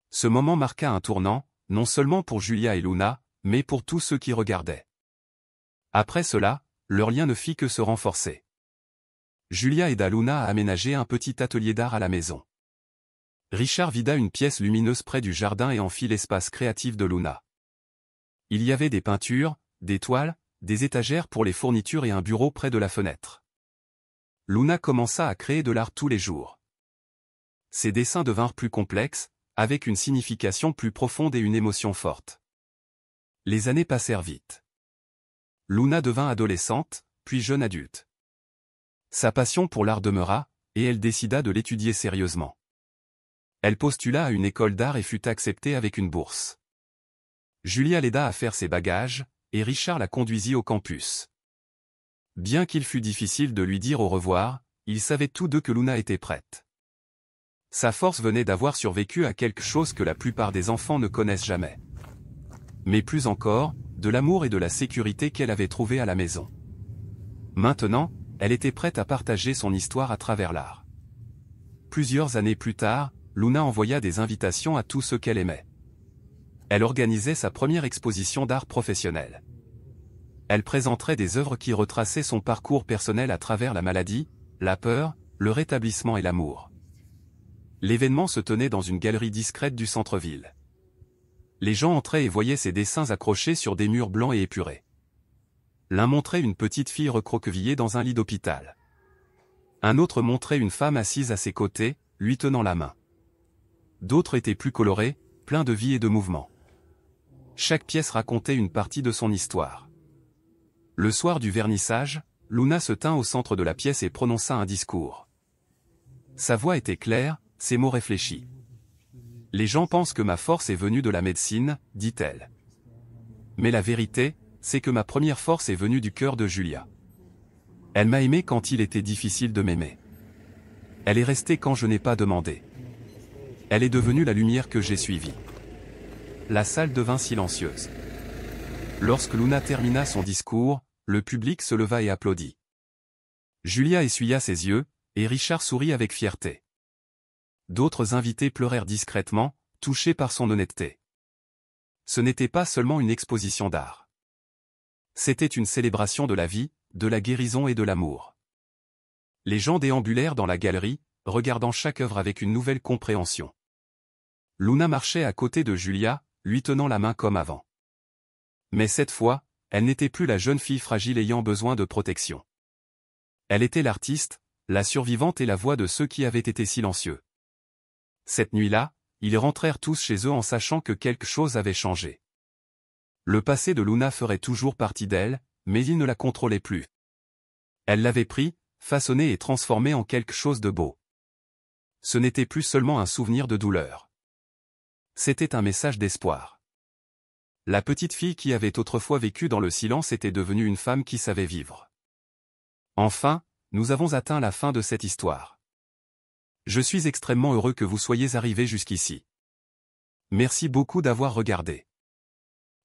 Ce moment marqua un tournant, non seulement pour Julia et Luna, mais pour tous ceux qui regardaient. Après cela, leur lien ne fit que se renforcer. Julia aida Luna à aménager un petit atelier d'art à la maison. Richard vida une pièce lumineuse près du jardin et en fit l'espace créatif de Luna. Il y avait des peintures, des toiles, des étagères pour les fournitures et un bureau près de la fenêtre. Luna commença à créer de l'art tous les jours. Ses dessins devinrent plus complexes, avec une signification plus profonde et une émotion forte. Les années passèrent vite. Luna devint adolescente, puis jeune adulte. Sa passion pour l'art demeura, et elle décida de l'étudier sérieusement. Elle postula à une école d'art et fut acceptée avec une bourse. Julia l'aida à faire ses bagages, et Richard la conduisit au campus. Bien qu'il fût difficile de lui dire au revoir, ils savaient tous deux que Luna était prête. Sa force venait d'avoir survécu à quelque chose que la plupart des enfants ne connaissent jamais. Mais plus encore, de l'amour et de la sécurité qu'elle avait trouvé à la maison. Maintenant, elle était prête à partager son histoire à travers l'art. Plusieurs années plus tard, Luna envoya des invitations à tous ceux qu'elle aimait. Elle organisait sa première exposition d'art professionnel. Elle présenterait des œuvres qui retraçaient son parcours personnel à travers la maladie, la peur, le rétablissement et l'amour. L'événement se tenait dans une galerie discrète du centre-ville. Les gens entraient et voyaient ses dessins accrochés sur des murs blancs et épurés. L'un montrait une petite fille recroquevillée dans un lit d'hôpital. Un autre montrait une femme assise à ses côtés, lui tenant la main. D'autres étaient plus colorés, pleins de vie et de mouvement. Chaque pièce racontait une partie de son histoire. Le soir du vernissage, Luna se tint au centre de la pièce et prononça un discours. Sa voix était claire, ses mots réfléchis. « Les gens pensent que ma force est venue de la médecine, dit-elle. Mais la vérité, c'est que ma première force est venue du cœur de Julia. Elle m'a aimé quand il était difficile de m'aimer. Elle est restée quand je n'ai pas demandé. Elle est devenue la lumière que j'ai suivie. » La salle devint silencieuse. Lorsque Luna termina son discours, le public se leva et applaudit. Julia essuya ses yeux, et Richard sourit avec fierté. D'autres invités pleurèrent discrètement, touchés par son honnêteté. Ce n'était pas seulement une exposition d'art. C'était une célébration de la vie, de la guérison et de l'amour. Les gens déambulèrent dans la galerie, regardant chaque œuvre avec une nouvelle compréhension. Luna marchait à côté de Julia, lui tenant la main comme avant. Mais cette fois, elle n'était plus la jeune fille fragile ayant besoin de protection. Elle était l'artiste, la survivante et la voix de ceux qui avaient été silencieux. Cette nuit-là, ils rentrèrent tous chez eux en sachant que quelque chose avait changé. Le passé de Luna ferait toujours partie d'elle, mais ils ne la contrôlaient plus. Elle l'avait pris, façonné et transformé en quelque chose de beau. Ce n'était plus seulement un souvenir de douleur. C'était un message d'espoir. La petite fille qui avait autrefois vécu dans le silence était devenue une femme qui savait vivre. Enfin, nous avons atteint la fin de cette histoire. Je suis extrêmement heureux que vous soyez arrivés jusqu'ici. Merci beaucoup d'avoir regardé.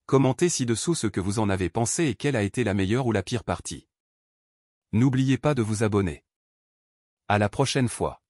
Commentez ci-dessous ce que vous en avez pensé et quelle a été la meilleure ou la pire partie. N'oubliez pas de vous abonner. À la prochaine fois.